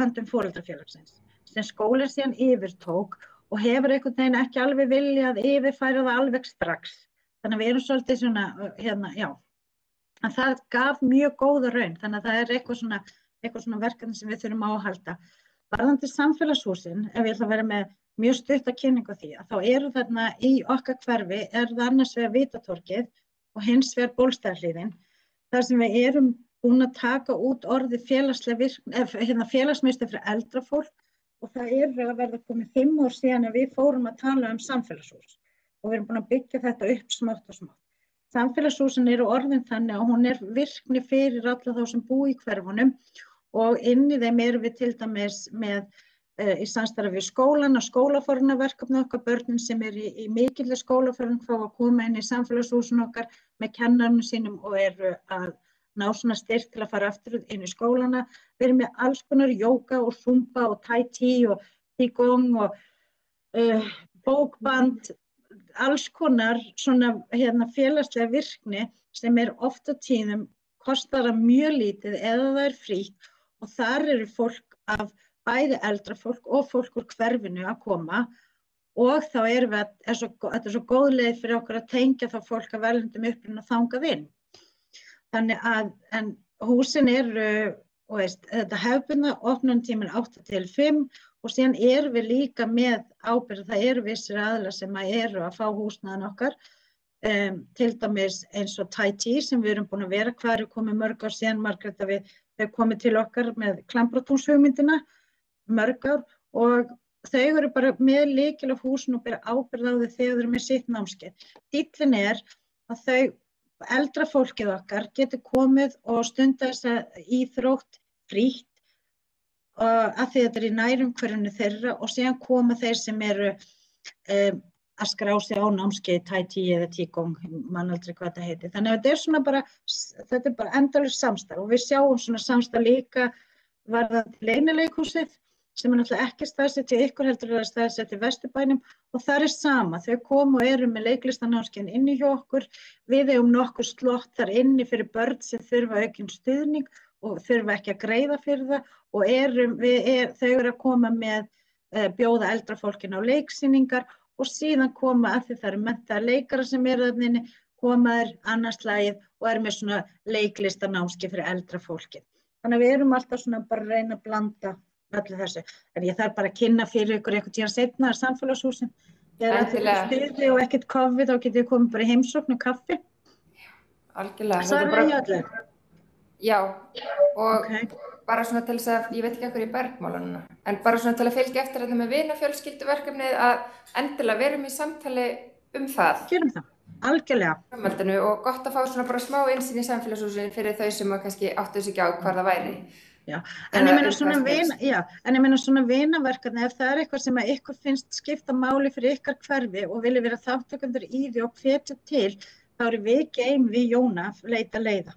höndum foreldrafélagsins sem skólinn síðan yfirtók og hefur einhvern veginn ekki alveg viljað yfirfæra það alveg strax. Þannig að við erum svolítið svona, já. En það gaf mjög góða raun, þannig að það eitthvað svona verkefni sem við þurfum á að halda. Varðandi samfélagshúsin, ef ég ætla að vera með mjög stutta kynningu á því, að þá eru þarna í okkar hverfi, það annars vegar Vitatorgið og hins vegar Bólstaðarhlíðin, þar sem við erum búin að taka út orðið félagsmiðstöð fyrir eldra fólk og það að verða komið 5 ár síðan að við fórum að tala samfélagshús og við erum búin að byggja þetta upp smátt og smátt. Samfélagshúsin eru orðin þannig að hún virkni fyrir alla þá sem búa í hverfunum og inn í þeim erum við til dæmis með í samstarfi við skólan og skólafornaverkefni okkar börnin sem í mikilli skólaforn fá að koma inn í samfélagshúsin okkar með kennarunum sínum og eru að ná svona styrk til að fara aftur inn í skólana. Við erum með alls konar jóga og zumba og tai chi og qigong og bókband, alls konar svona félagslega virkni sem oft á tíðum kostar það mjög lítið eða það frítt og þar eru fólk af bæði eldra fólk og fólk úr hverfinu að koma og þá erum við þetta svo góð leið fyrir okkur að tengja þá fólk að velundum uppruna þangað inn. Þannig að húsin þetta hefðbundna opnunartíminn 8 til 5 og síðan erum við líka með ábyrgð, það eru vissir aðilar sem eru að fá húsnæðin okkar, til dæmis eins og Tai Chi sem við erum búin að vera, hvað komið mörg ár síðan, Margrét, að við komið til okkar með Klambratúnshugmyndina, mörg ár og þau eru bara með lykil af húsin og bera ábyrgð á því þegar þau eru með sitt námskeið. Díllinn að þau eldra fólkið okkar getur komið og stunda þessa íþrótt frítt af því þetta í nærumhverfinu þeirra og síðan koma þeir sem eru að skrá sig á námskeið Tai Chi eða Qigong, man aldrei hvað þetta heitir. Þannig að þetta er bara endalaust samstarf og við sjáum svona samstarf líka varðandi Leynileikhúsið sem náttúrulega ekki staðsett hjá ykkur heldur að staðsett í Vesturbænum og það sama. Þau koma og eru með leiklistanámskeið inni hjá okkur. Við eigum nokkur slott þar inni fyrir börn sem þurfa aukinn stuðning og þurfa ekki að greiða fyrir það og þau eru að koma með bjóða eldra fólkinu á leiksýningar og síðan koma að því það eru menntaðir leikara sem eru þarna inni, koma þær annað slagið og eru með svona leiklistanámskeið fyrir eldra fólkið. Þannig að við erum alltaf svona bara að reyna að blanda öllu þessu. En ég þarf bara að kynna fyrir ykkur einhvern tímann seinna samfélagshúsin. Þegar allir eru stuði og ekkert COVID, þá getið þið komið bara í heimsókn og kaffi. Algjörlega. Svaraði ég öllu? Já, og bara svona til þess að, ég veit ekki ekkur í bergmálunum, en bara svona til að fylgja eftir þetta með vinafjölskylduverkefnið að endilega verum í samtali það. Gerum það, algjörlega. Og gott að fá svona bara smá innsýn í samfélagshúsin fyrir þau sem kannski áttu sig ekki á hvar það væri. Já, en ég meina svona vinaverkefni, ef það er eitthvað sem að ykkur finnst skipta máli fyrir ykkar hverfi og vilja vera þátttakendur í því og hvetja til, þá eru við geim við Jóna leita leiða.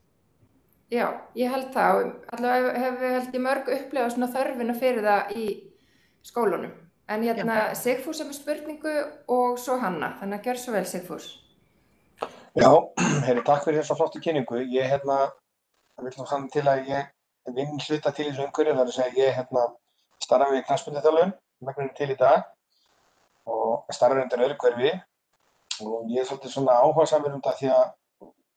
Já, ég held það og allavega hef ég mörg upplifað svona þörfina fyrir það í skólunum. En Sigfús með spurningu og svo Hanna, þannig að gjör svo vel Sigfús. Já, takk fyrir þessa flottu kynningu. Ég vil þá sann til að ég vinn hluta til í þessu umhverfi, það er að segja ég starfa við knattspyrnuþjálfun, megninu til í dag og starfa undir öðru hverfi og ég svolítið svona áhugasamur það því að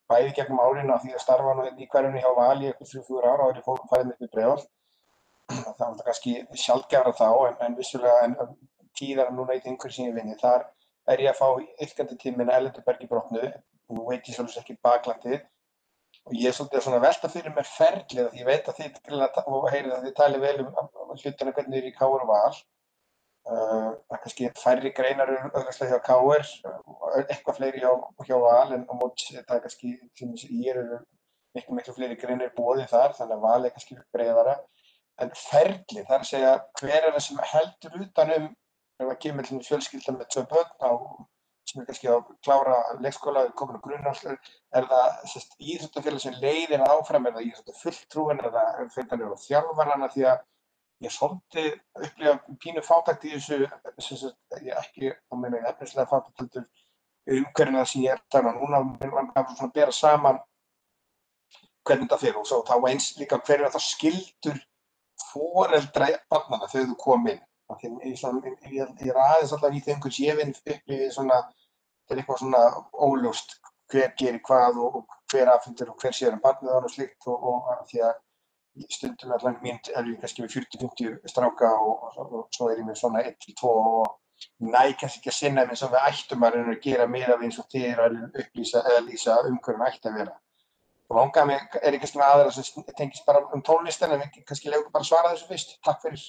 bæði gegnum árin af því að starfa nú í hverfinu hjá Val í eitthvað 3-4 ára áður ég farið upp í Breiðholt. Það var kannski sjaldgæfara þá en vissulega tíðara núna í því umhverfi sem ég vinni. Þar ég að fá iðkandi tíminn Erlendur Bergi Brotnu, nú veit ég svolítið ekki baklandið. Og ég svolítið svona velta fyrir mér ferlið að ég veit að þið heyrið að þið talið vel hlutina hvernig þið í KR og Val. Það kannski færri greinar auðvitað hjá KR, eitthvað fleiri hjá Val en á móti þetta kannski ég miklu fleiri greinar boðið þar þannig að Val kannski breiðara. En ferlið, það er að segja hver það sem heldur utan ef að kemur til fjölskylda með 2 börn sem kannski að klára leikskóla, komin á grunnskóla, það íþróttafélag sem leiðir áfram, það íþróttafulltrúin, það fyrir þjálfarana því að ég svolítið upplifa pínu fátækt í þessu, ég ekki efnislega fátækt heldur umhverfina sem ég þarna núna, mann kan svona bera saman hvernig þetta fyrir og þá eins líka hverju það skildur foreldra barnanna þegar þú kom inn. Ég aðeins alltaf í þeim hvers ég upplifið svona, þetta eitthvað svona óljóst hver gerir hvað og hver afhendir og hver sér barnið og slíkt og því að stundum allan mín ég kannski með 40-50 stráka og svo ég með svona 1-2 og kannski ekki að sinna þeim eins og við ættum að gera meira við eins og þér að upplýsa eða lýsa hvernig ætti að vera. Og langaði mig, ég kannski með aðra sem tengist bara tónlistina en kannski leiðum bara svara þessu fyrst. Takk fyrir.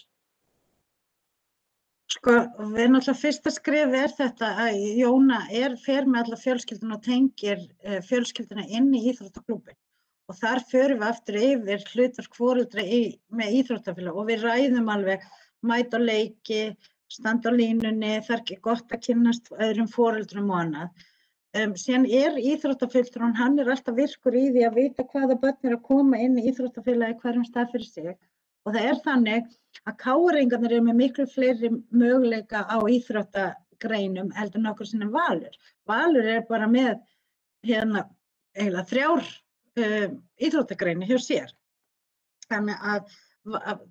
Sko, við náttúrulega fyrsta skrifið þetta að Jóna fer með alla fjölskylduna og tengir fjölskylduna inn í íþróttaklúbbinn og þar förum við aftur yfir hlutverk foreldra með íþróttafélag og við ræðum alveg mæta á leiki, standa á línunni, það ekki gott að kynnast öðrum foreldrum og annað. Síðan íþróttafulltrúinn, hann alltaf virkur í því að vita hvaða börn að koma inn í íþróttafélagi hverjum stað fyrir sig. Og það þannig að KR-ingarnir eru með miklu fleiri möguleika á íþróttagreinum heldur nokkur sinnum Valur. Valur bara með eiginlega 3 íþróttagreini hjá sér. Þannig að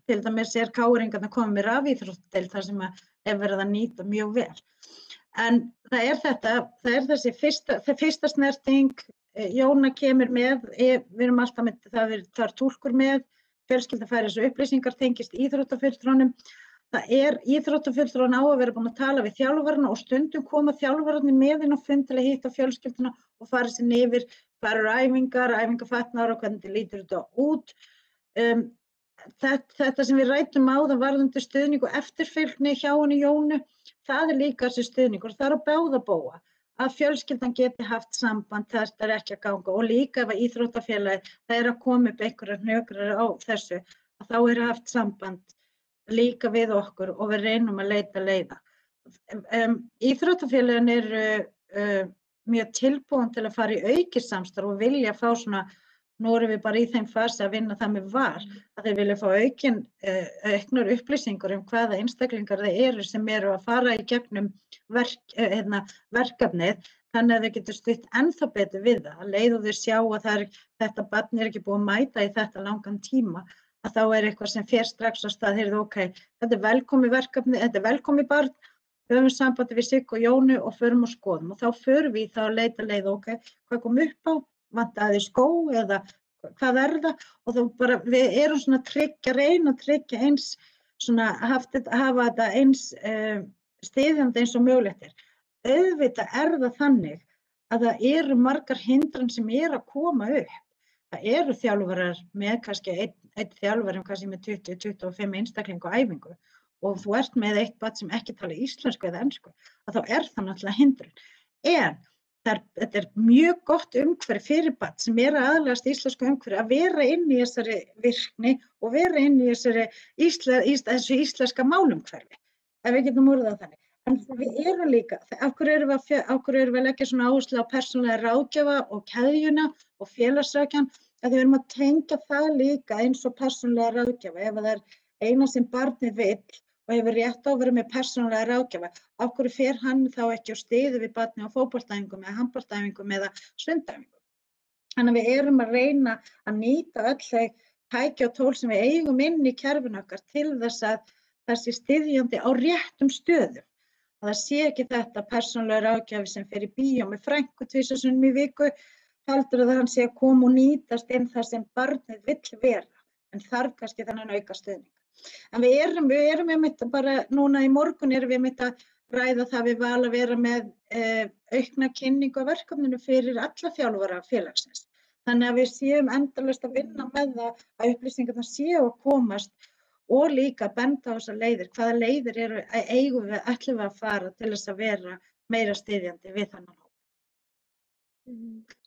til dæmis KR-ingarnir komið með rafíþróttadeild þar sem verið að nýta mjög vel. En það þessi fyrsta snerting, Jóna kemur með, við erum alltaf með, það túlkur með, fjölskylda fær þessu upplýsingar tengist íþróttafulltrúnum. Það íþróttafulltrúin á að vera búin að tala við þjálfarana og stundum koma þjálfararnir með inn á fund til að hitta fjölskylduna og fara sér yfir, fara æfingafatnaðar og hvernig þetta lítur þetta út. Þetta sem við ræddum áðan varðandi stuðning og eftirfylgni hjá henni Jónu, það líka þessi stuðningur, það á báða bóga. Að fjölskyldan geti haft samband, þetta ekki að ganga og líka ef að íþróttafélagi það að koma upp einhverjar hnökrar á þessu, að þá haft samband líka við okkur og við reynum að leita leiða. Íþróttafélagin mjög tilbúin til að fara í aukið samstarf og vilja fá svona Nú erum við bara í þeim fasi að vinna það með VAR, að þeir vilja fá auknar upplýsingar hvaða einstaklingar þeir eru sem eru að fara í gegnum verkefnið, þannig að þeir getur stutt ennþá betur við það. Að leið og þeir sjá að þetta barn ekki búið að mæta í þetta langan tíma, að þá eitthvað sem fer strax á stað, heyrðu, ok, þetta velkomið verkefni, þetta velkomið barn, höfum sambandi við Siggu og Jónu og förum og skoðum. Og þá förum við þá að leita leið, ok, hvað kom upp á? Vantaði skó eða hvað það? Og þá bara, við erum svona reyna að tryggja eins, svona hafa þetta eins styðjandi eins og mögulegt er. Auðvitað það þannig að það eru margar hindranir sem að koma upp. Það eru þjálfarar með kannski einn þjálfari kannski með 20-25 einstaklinga á æfingu og þú ert með eitt barn sem ekki tala íslensku eða ensku, að þá það náttúrulega hindrun. En þetta mjög gott umhverfi fyrir barn sem að aðlagast íslensku umhverfi að vera inn í þessari virkni og vera inn í þessu íslenska málumhverfi, ef við getum orðað þannig. En við erum líka, af hverju erum við að leggja svona áherslu á persónulega ráðgjafa og keðjuna og félagsráðgjafann, að við erum að tengja það líka eins og persónulega ráðgjafa. Ef það eina sem barnið vill og hefur rétt á að vera með persónulega ráðgjafa, af hverju fer hann þá ekki á styðu við barnið á fótboltaæfingum eða handboltaæfingum eða sundæfingum. Þannig að við erum að reyna að nýta öll þau tæki og tól sem við eigum inn í kerfinu okkar til þess að það sé styðjandi á réttum stöðum. Að það sé ekki þetta persónulega ráðgjafi sem fer í bíó með frænku 2 sinnum í viku, heldur að hann sé að koma og nýtast inn það sem barnið vill vera, en þarf kannski þennan auka stuðning. En við erum einmitt bara, núna í morgun erum við einmitt að ræða það við val að vera með aukna kynningu á verkefninu fyrir alla þjálfara félagsins. Þannig að við séum endalaust að vinna með það að upplýsingarnar séu að komast og líka benda á þessar leiðir. Hvaða leiðir ætlum við að fara til þess að vera meira styðjandi við þennan hóp.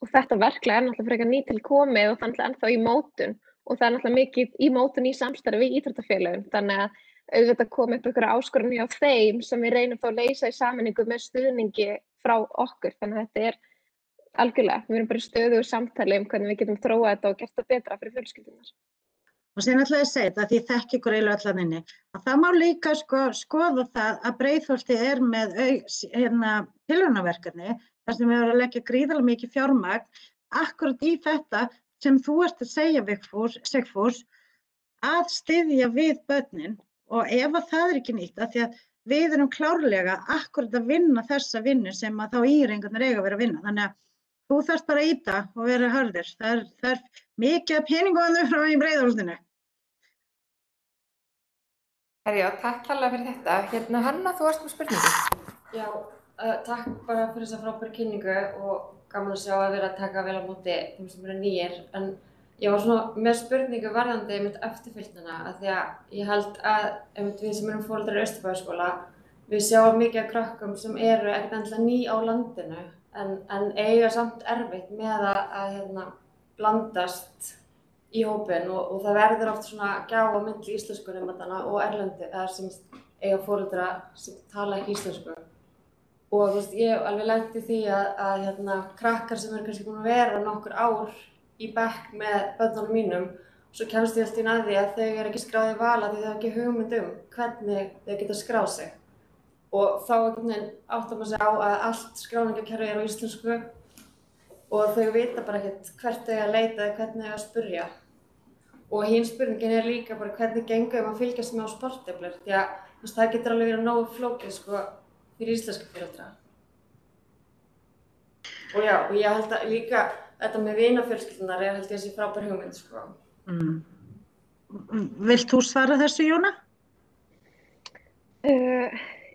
Og þetta verklag náttúrulega frekar nýtilkomið og þannig ennþá í mótun og það náttúrulega mikið í mótun í samstarfi við íþróttafélögum. Þannig að auðvitað koma upp einhverja áskoranir hjá þeim sem við reynum þá að leysa í sameiningu með stuðningi frá okkur. Þannig að þetta algjörlega, við erum bara í stöðugu samtali hvernig við getum þróað þetta og gert það betra fyrir fjölskyldunar. Og síðan ætla ég að segja þetta, því ég þekki ykkur eiginlega öll þarna inni, að það má líka skoða það að Breiðholti með tilraunaverkefni, þar sem við erum að leggja gríðarlega mikið fjármagn, akkurat í þetta sem þú ert að segja, Sigfús, að styðja við börnin, og ef að það ekki nýtt, af því að við erum klárlega akkurat að vinna þessa vinnu sem að þá írengarnir eiga að vera að vinna. Þannig að þú þarft bara að ýta og vera harður. Það er mikið peningum frá í Breiðholtinu. Já, takk kærlega fyrir þetta. Hanna, þú varst með spurningu. Já, takk bara fyrir þessa frábæru kynningu og gaman að sjá að vera að taka vel á móti þeim sem eru nýir. En ég var svona með spurningu varðandi einmitt eftirfylgnina, af því að ég held að einmitt við sem erum foreldrar í Austurbæjarskóla, við sjáum mikið af krökkum sem eru ekkert endilega ný á landinu, en eiga samt erfitt með að blandast í hópinn og það verður oft svona gjá á milli íslenskunematana og erlendi sem eiga foreldra sem tala ekki íslensku. Og þú veist, ég hef alveg lent í því að krakkar sem eru kannski búin að vera nokkur ár í bekk með börnunum mínum, svo kemst ég alltaf inn að því að þau eru ekki skráð í val af því þau hafa ekki hugmynd hvernig þau geta skráð sig. Og þá áttar maður sig á að allt skráningarkerfi á íslensku og þau vita bara ekkert hvert þau að leita eða hvernig þau að spyrja. Og hin spurningin líka bara hvernig gengur að fylgjast með á sporteflir, því að það getur alveg verið nógu flókið fyrir íslenska foreldra. Og já, og ég held að líka þetta með vinafjölskyldunar held ég að sé frábær hugmynd. Vilt þú svara þessu, Jóna?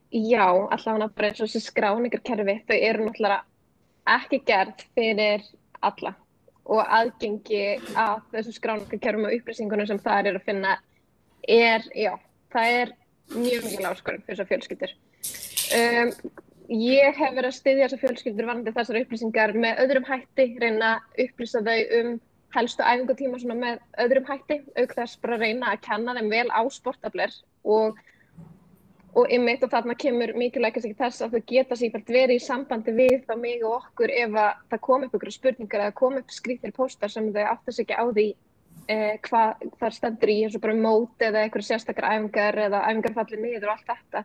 Já, allavega bara eins og þessi skráningarkerfi, þau eru náttúrulega ekki gerð fyrir alla og aðgengi að þessum skráningarkerfum og upplýsingunum sem þar að finna það er mjög mikil áskorun fyrir þessar fjölskyldur. Ég hef verið að styðja þessar fjölskyldur varðandi þessar upplýsingar með öðrum hætti, reyna að upplýsa þau helstu æfingatíma með öðrum hætti, auk þess bara reyna að kenna þeim vel á sportafler og Og einmitt og þarna kemur mikilvægt kannski þess að þau geta sífellt verið í sambandi við þá mig og okkur ef að það kom upp einhverjar spurningar eða kom upp skrýtnir póstar sem þau átta sig ekki á því hvað þar stendur í eins og bara mót eða einhverjar sérstakar æfingar eða æfingar fallið niður og allt þetta.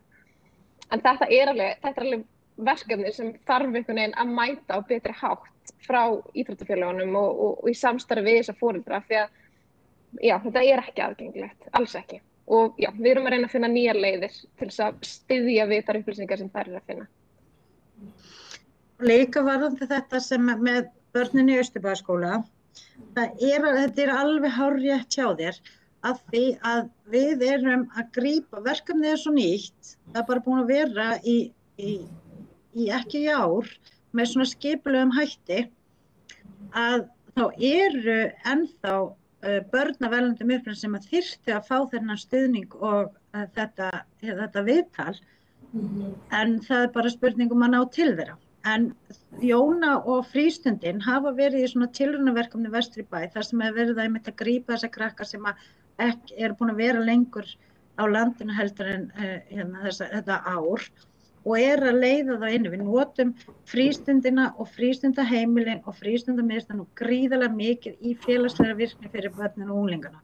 En þetta er alveg verkefni sem þarf einhvern veginn að mæta á betri hátt frá íþróttafélögunum og í samstarfi við þessa foreldra því að já, þetta er ekki aðgengilegt, alls ekki. Og já, við erum að reyna að finna nýjar leiðir til þess að styðja við þær upplýsingar sem þær eru að finna. Líka varðandi þetta sem með börnin í Austurbæjarskóla, þetta er alveg hárrétt hjá þér að því að við erum að grípa, verkefnið er svo nýtt, það er bara búin að vera í ekki í ár með svona skipulegum hætti að þá eru ennþá börn af erlendum uppruna sem að þyrftu að fá þennan stuðning og þetta viðtal en það er bara spurning að ná til þeirra. En Jóna og frístundin hafa verið í svona tilraunaverkefni vestur í bæ þar sem er verið að grípa þessa krakka sem að ekki eru búin að vera lengur á landinu heldur en þetta ár og að leiða það inn. Við notum frístundina og frístundaheimilin og frístundamiðstöðina og gríðarlega mikið í félagslega virkni fyrir börnin og unglingana.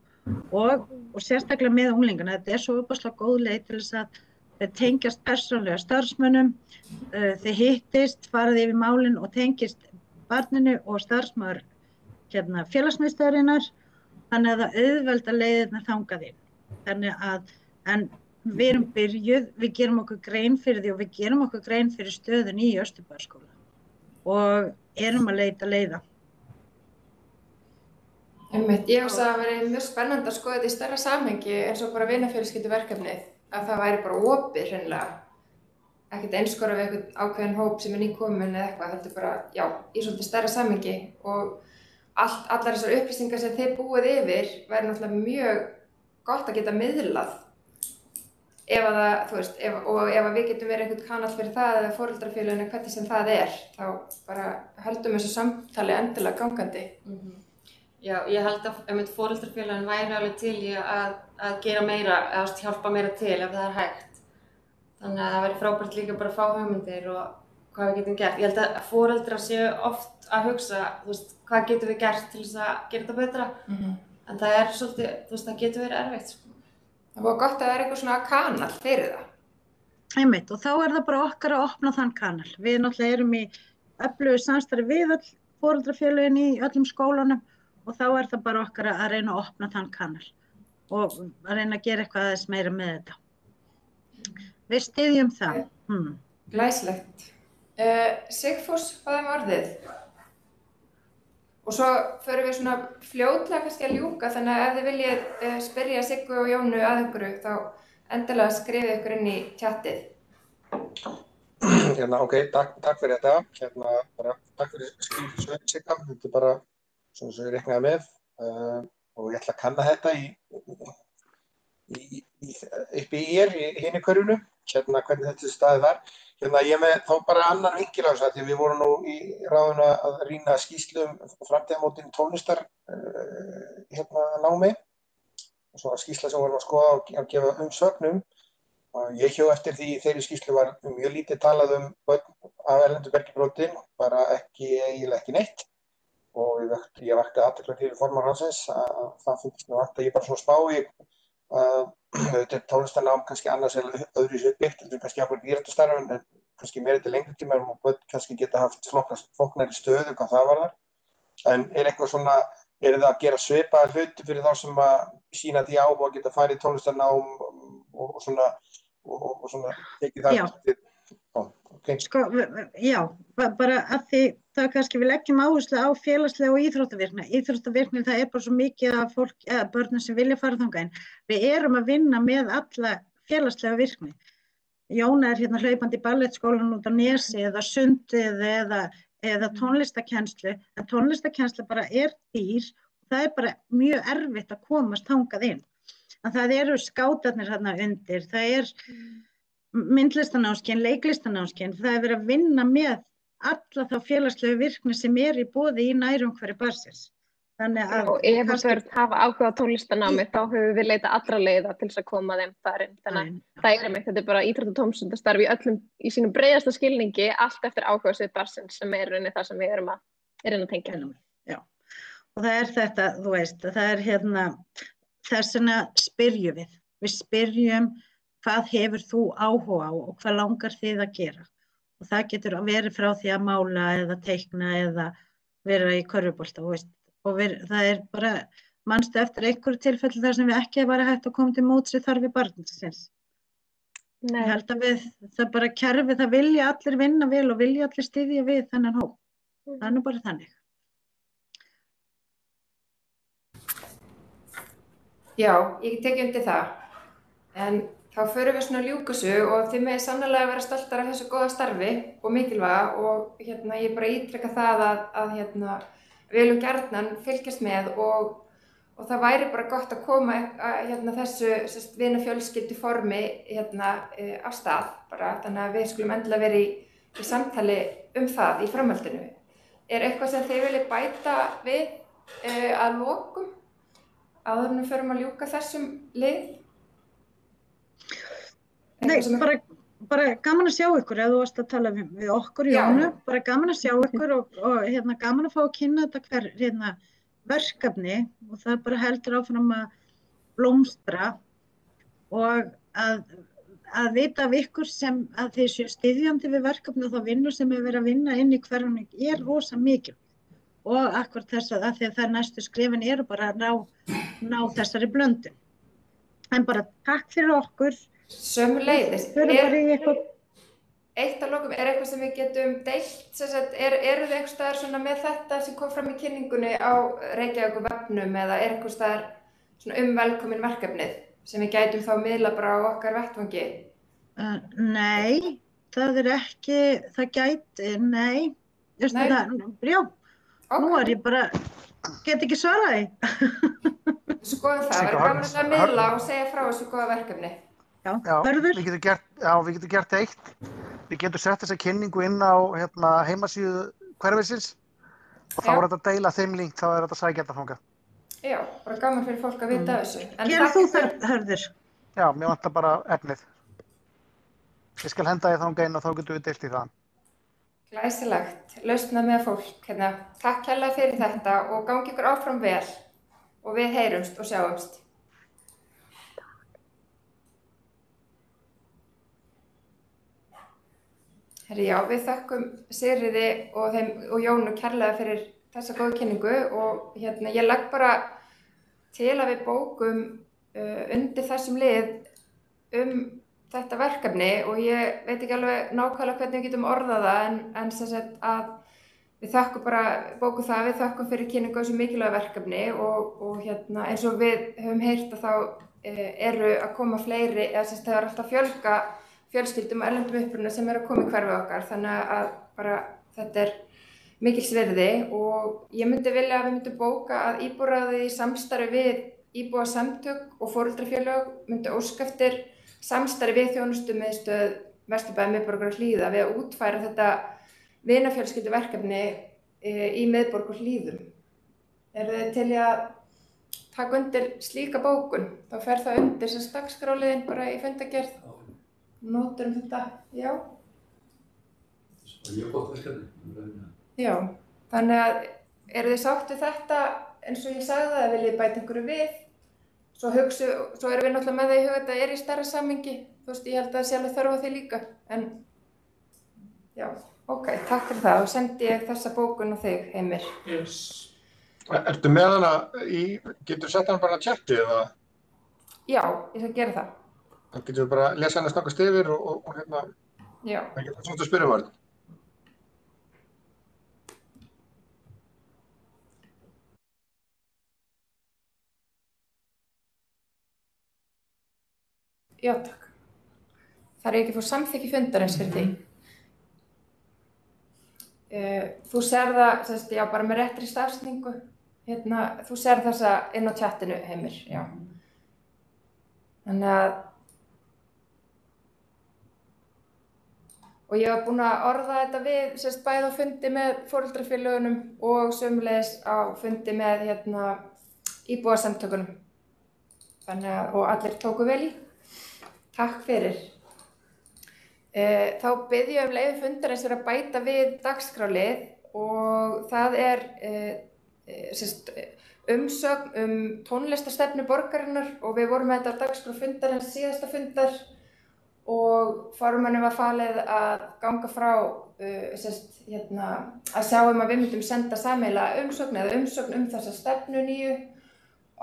Og sérstaklega með unglingana, þetta er svo uppáslega góð leið til þess að þeir tengjast persónulega starfsmönnum, þeir hittist, farið yfir málin og tengist barninu og starfsmaður félagsmiðstöðarinnar, þannig að það auðvelda leiðirnar þangað inn. Þannig að, en við erum byrjuð, við gerum okkur grein fyrir því og við gerum okkur grein fyrir stöðun í Austurbæjarskóla og erum að leita leiða. Einmitt, ég hugsa að það væri mjög spennandi að skoða þetta í stærra samhengi eins og bara vinafjölskylduverkefnið, að það væri bara opið hreinlega, ekkert einskorað við einhvern ákveðinn hóp sem er nýkominn eða eitthvað, heldur bara, já, í svolítið stærra samhengi og allar þessar upplýsingar sem þið búið yfir væri náttúrulega mjög gott að geta miðlað ef að það, þú veist, ef að við getum verið einhvern kanal fyrir það eða foreldrafélögin hvernig sem það er, þá bara höldum þessu samtali endilega gangandi. Já, ég held að foreldrafélögin væri alveg til í að gera meira, eða hjálpa meira til ef það er hægt. Þannig að það væri frábært líka bara að fá hugmyndir og hvað við getum gert. Ég held að foreldrar séu oft að hugsa, þú veist, hvað getum við gert til þess að gera þetta betra? En það er svolítið, þú veist, það getur verið erfitt, sko. Það var gott að það er eitthvað svona kanal fyrir það. Einmitt, og þá er það bara okkar að opna þann kanal. Við náttúrulega erum í öflugu samstarfi við öll foreldrafélögin í öllum skólunum og þá er það bara okkar að reyna að opna þann kanal og að reyna að gera eitthvað aðeins meira með þetta. Við styðjum það. Glæsilegt. Sigfús, hvað er orðið? Og svo förum við svona fljótlega kannski að ljúka, þannig að ef þið viljið spyrja Siggu og Jónu að einhverju, þá endilega skrifið ykkur inn í tjattið. Ok, takk fyrir þetta. Bara takk fyrir skrifið Sigga. Þetta er bara svona sem ég reiknaði með og ég ætla að kanna þetta uppi í hinni hverjunu, hvernig þetta staðið var. Ég er með þá bara annan vinkil á þessu, því við vorum nú í ráðinu að rýna skýrslu framtíðarmótin tónlistar námi. Svona skýrsla sem vorum að skoða og að gefa umsögnum. Ég hjó eftir því í þeirri skýrslu var mjög lítið talað börn af erlendu bergibrotin, bara eiginlega ekki neitt. Og ég vakti athygli fyrir formann ráðsins að það finnst mér vant að ég bara svona spá í auðvitað tónlistarnám kannski annars eða öðruvísi uppbyggt, þetta er kannski ákveðin íþróttastarf en kannski meira til lengri tíma og börn kannski geta haft flóknari stöðu hvað það varðar. En er eitthvað svona, er það að gera svipaða hluti fyrir þá sem að sýna því áhuga að geta farið í tónlistarnám og svona tekið það til? Sko, já, bara að því það kannski við leggjum áherslu á félagslega og íþróttavirkni. Íþróttavirkni það er bara svo mikið af fólk, börnum sem vilja fara þangað inn. Við erum að vinna með alla félagslega virkni. Jóna er hérna hlaupandi í ballettskólanum út á Nesi eða sundið eða tónlistakennslu, en tónlistakennsla bara er dýr og það er bara mjög erfitt að komast þangað inn. En það eru skátarnir þarna undir, það er myndlistanámskeið, leiklistanámskeið, það er verið að vinna með alla þá félagslegu virkni sem er í boði í nærumhverfi barnsins. Þannig Já, að og ef að kannski börn hafa áhuga á tónlistanámi þá höfum við leitað allra leiða til þess að koma þeim þar inn. Þannig að það einmitt, þetta bara íþrótta- og tómstundastarf í sínum breiðasta skilningi, allt eftir áhugasvið barnsins sem rauninni það sem við erum að reyna að tengja. Já, og það þetta, þú veist, það þess vegna spyrjum við. Við spyrjum hvað hefur þú áhuga á og hvað langar þið að gera. Og það getur verið frá því að mála eða teikna eða vera í körfubolta, þú veist. Og það bara, manstu eftir einhverju tilfelli þar sem við ekki var hægt að koma til móts við þarfir barnsins. Nei. Ég held að það bara kerfi, það vilja allir vinna vel og vilja allir styðja við þennan hóp. Það nú bara þannig. Já, ég tek undir það. En þá förum við svona að ljúka þessu og þið megið sannarlega vera stoltar af þessu góða starfi og mikilvæga og ég bara ítreka það að við viljum gjarnan fylgjast með og það væri bara gott að koma þessu vinafjölskyldu formi af stað bara, þannig að við skulum endilega vera í samtali það í framhaldinu. Eitthvað sem þið viljið bæta við að lokum áður en við förum að ljúka þessum lið? Nei, bara gaman að sjá ykkur ef þú varst að tala við okkur, Jónu, bara gaman að sjá ykkur og gaman að fá að kynna þetta verkefni og það bara heldur áfram að blómstra og að vita af ykkur sem að þið séu styðjandi við verkefni og þá vinnu sem verið að vinna inn í hverjum rosa mikilvægt og akkurat þess að því að það næstu skrefin eru bara að ná þessari blöndun. En bara takk fyrir okkur. Sömuleiðis. Eitt að lokum, eitthvað sem við getum deilt, eru þið einhvers staðar svona með þetta sem kom fram í kynningunni á Reykjavíkur vefnum eða eitthvað staðar svona velkomin verkefnið sem við gætum þá miðla bara á okkar vettvangi? Nei, það ekki, það gæti, nei. Já, nú ég bara, get ekki svaraði. Skoðum það, verður gaman að miðla og segja frá þessu góða verkefni. Já, við getum gert eitt. Við getum sett þessa kynningu inn á heimasíðu hverfisins og þá þetta að deila þeim link, þá þetta sækja þetta þangað. Já, bara gaman fyrir fólk að vita þessu. Gerir þú það, Hörður? Já, mér vantar bara efnið. Ég skal henda þið þangað inn og þá getum við deilt í það. Glæsilegt, lausnað með fólk. Takk kærlega fyrir þetta og gangi ykkur áfram vel og við heyrumst og sjáumst. Já, við þökkum Sigríði og Jónu kærlega fyrir þessa góðu kynningu og ég legg bara til að við bókum undir þessum lið þetta verkefni og ég veit ekki alveg nákvæmlega hvernig við getum orðað það en sem sagt að við bókum það að við þökkum fyrir kynningu þessu mikilvæga verkefni og eins og við höfum heyrt að þá eru að koma fleiri, eða sem sagt það alltaf fjölga fjölskyldum og erlendum uppruna sem að koma í hverfið okkar, þannig að bara þetta mikils virði og ég myndi vilja að við myndum bóka að íbúaráðið í samstarfi við íbúasamtök og foreldrafélög myndi óska eftir samstarfi við þjónustumiðstöð Vesturbæjar miðborgar Hlíða við að útfæra þetta vinafjölskylduverkefni í miðborg og Hlíðum. Eru þið til að taka undir slíka bókun? Þá fer það undir sem dagskrárliðin bara í fundargerð. Notur þetta, já. Mjög gott verkefni. Já, þannig að eru þið sátt við þetta eins og ég sagði það, viljið bæta einhverju við? Svo erum við náttúrulega með það í huga að þetta í stærra samhengi. Þú veist, ég held að það sé alveg þörf á því líka. En, já, ok, takk fyrir það og sendi ég þessa bókun á þig, Heimir. Yes. Ertu með hana getur sett hana bara að chatti eða? Já, ég skal gera það. Þá getur við bara að lesa hana snöggast yfir og Já. Það getur svona að spyrja varð. Já, takk. Það ekki að fá samþykki fundarins fyrir því. Þú sér það, já, bara með réttri stafsetningu. Þú sér þessa inn á chattinu, Heimir, já. Þannig að og ég var búin að orða þetta við bæði á fundi með foreldrafélögunum og sömuleiðis á fundi með íbúasamtökunum. Þannig að, og allir tóku vel í. Takk fyrir. Þá bið ég leyfi fundarins að bæta við dagskrárlið og það umsögn tónlistarstefnu borgarinnar og við vorum með þetta á dagskrá fundarins síðasta fundar og formanni var falið að ganga frá að sjá að við myndum senda sameiginlega umsögn þessa stefnu nýju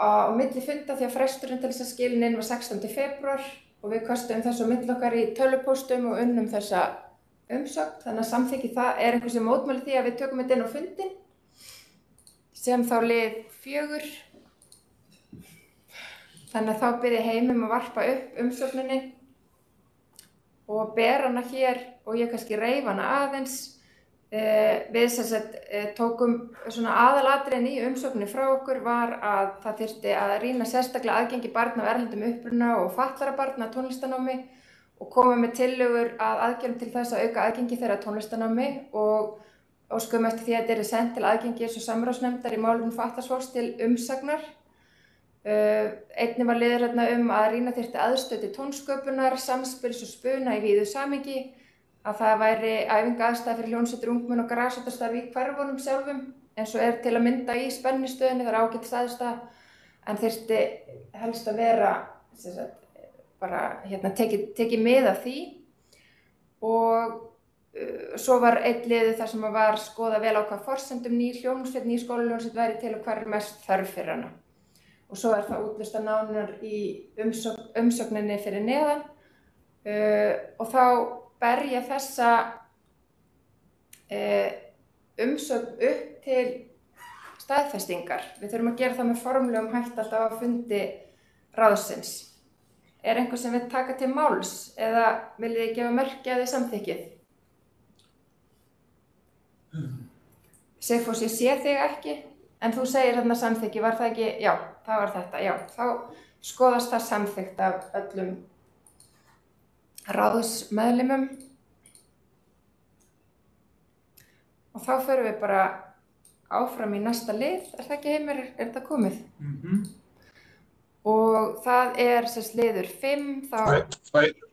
á milli funda því að fresturinn til þess að skilin inn var 16. febrúar og við köstum þessu á milli okkar í tölvupóstum og unnum þessa umsögn. Þannig að samþykki það einhver sem mótmæli því að við tökum þetta inn á fundin sem þá lið 4. Þannig að þá bið ég heimum að varpa upp umsögninni og ber hana hér og ég kannski reif hana aðeins. Við tókum svona aðalatriðin í umsögninni frá okkur var að það þyrfti að rýna sérstaklega aðgengi barna af erlendum uppruna og fatlaðra barna að tónlistarnámi og koma með tillögur að aðgerðum til þess að auka aðgengi þeirra að tónlistarnámi og óskum eftir því að þetta yrði sent til aðgengis og samráðsnefndar í málefnum fatlaðs fólks til umsagnar. Einnig var liður að rýna þyrfti aðstöðu til tónsköpunar, samspils og spuna í víðu samhengi, að það væri æfingaaðstaða fyrir hljómsveitir, ungmenni og grasrótarstarf í hverfunum sjálfum, eins og til að mynda í spennistöðinni, það ágætis aðstaða, en þyrfti helst að vera bara tekið mið af því. Og svo var einn liður þar sem var skoða vel á hvað forsendum ný hljómsveit, ný skólahljómsveit væri til og hvar mest þörf fyrir hana. Og svo það útlistað nánar í umsögninni fyrir neðan og þá ber ég þessa umsögn upp til staðfestingar. Við þurfum að gera það með formlegum hætti alltaf á fundi ráðsins. Einhver sem vill taka til máls eða viljið þið gefa merki að þið samþykkið? Sigfús, ég sé þig ekki. En þú segir samþykki, var það ekki? Já, það var þetta, já. Þá skoðast það samþykkt af öllum ráðsmeðlimum. Og þá förum við bara áfram í næsta lið. Er það ekki Heimir? Er þetta komið? Og það liður 5.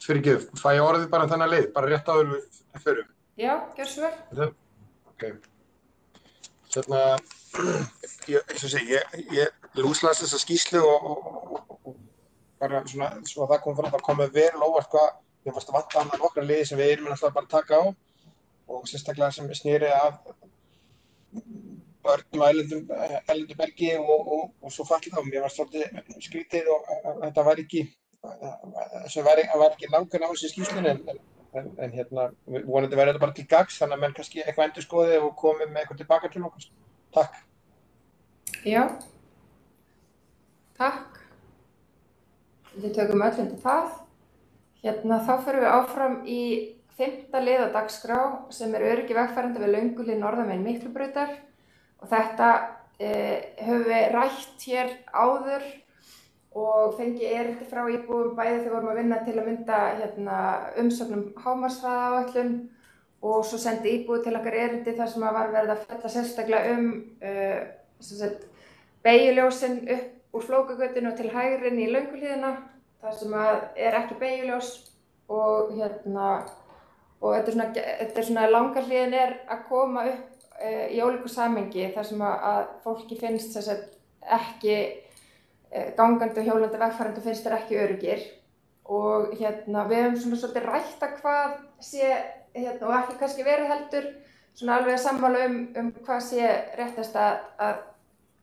Fyrirgefðu, fæ ég orðið bara þennan lið, bara rétt áður við förum? Já, gjör svo vel. Ok. Ég lúslas þessa skýrslu og bara svona svo að það kom fram, það kom með vel óvart hvað ég fannst að vanta annað nokkra liði sem við erum alltaf bara að taka á og sérstaklega sem snýri að börnum á erlendu bergi og svo fallið á. Mér var svolítið skrítið og þetta var ekki nákvæmlega á þessi skýrslunni en vonandi verður þetta bara til gagns þannig að menn kannski eitthvað endurskoði og komi með eitthvað tilbaka til okkur. Takk. Já. Takk. Við tökum öll undir það. Þá förum við áfram í 5. lið á dagskrá sem öryggi vegfarenda við Lönguhlíð norðanmegin Miklubrautar og þetta höfum við rætt hér áður og fengi erindi frá íbúum bæði þegar vorum að vinna til að mynda umsögnum hámarkshraðaáætlun og svo sendi íbúi til okkar erindi þar sem var verið að fjalla sérstaklega beygjuljósin upp úr Flókagötunni og til hægri í Lönguhlíðina þar sem ekki beygjuljós og þetta svona Langahlíðin að koma upp í ólíku samhengi þar sem að fólki finnst ekki gangandi og hjólandi vegfarendur finnst þeir ekki öruggir og við höfum svona svolítið rætt að hvað sé og ekki kannski verið heldur svona alveg að sammála hvað sé réttast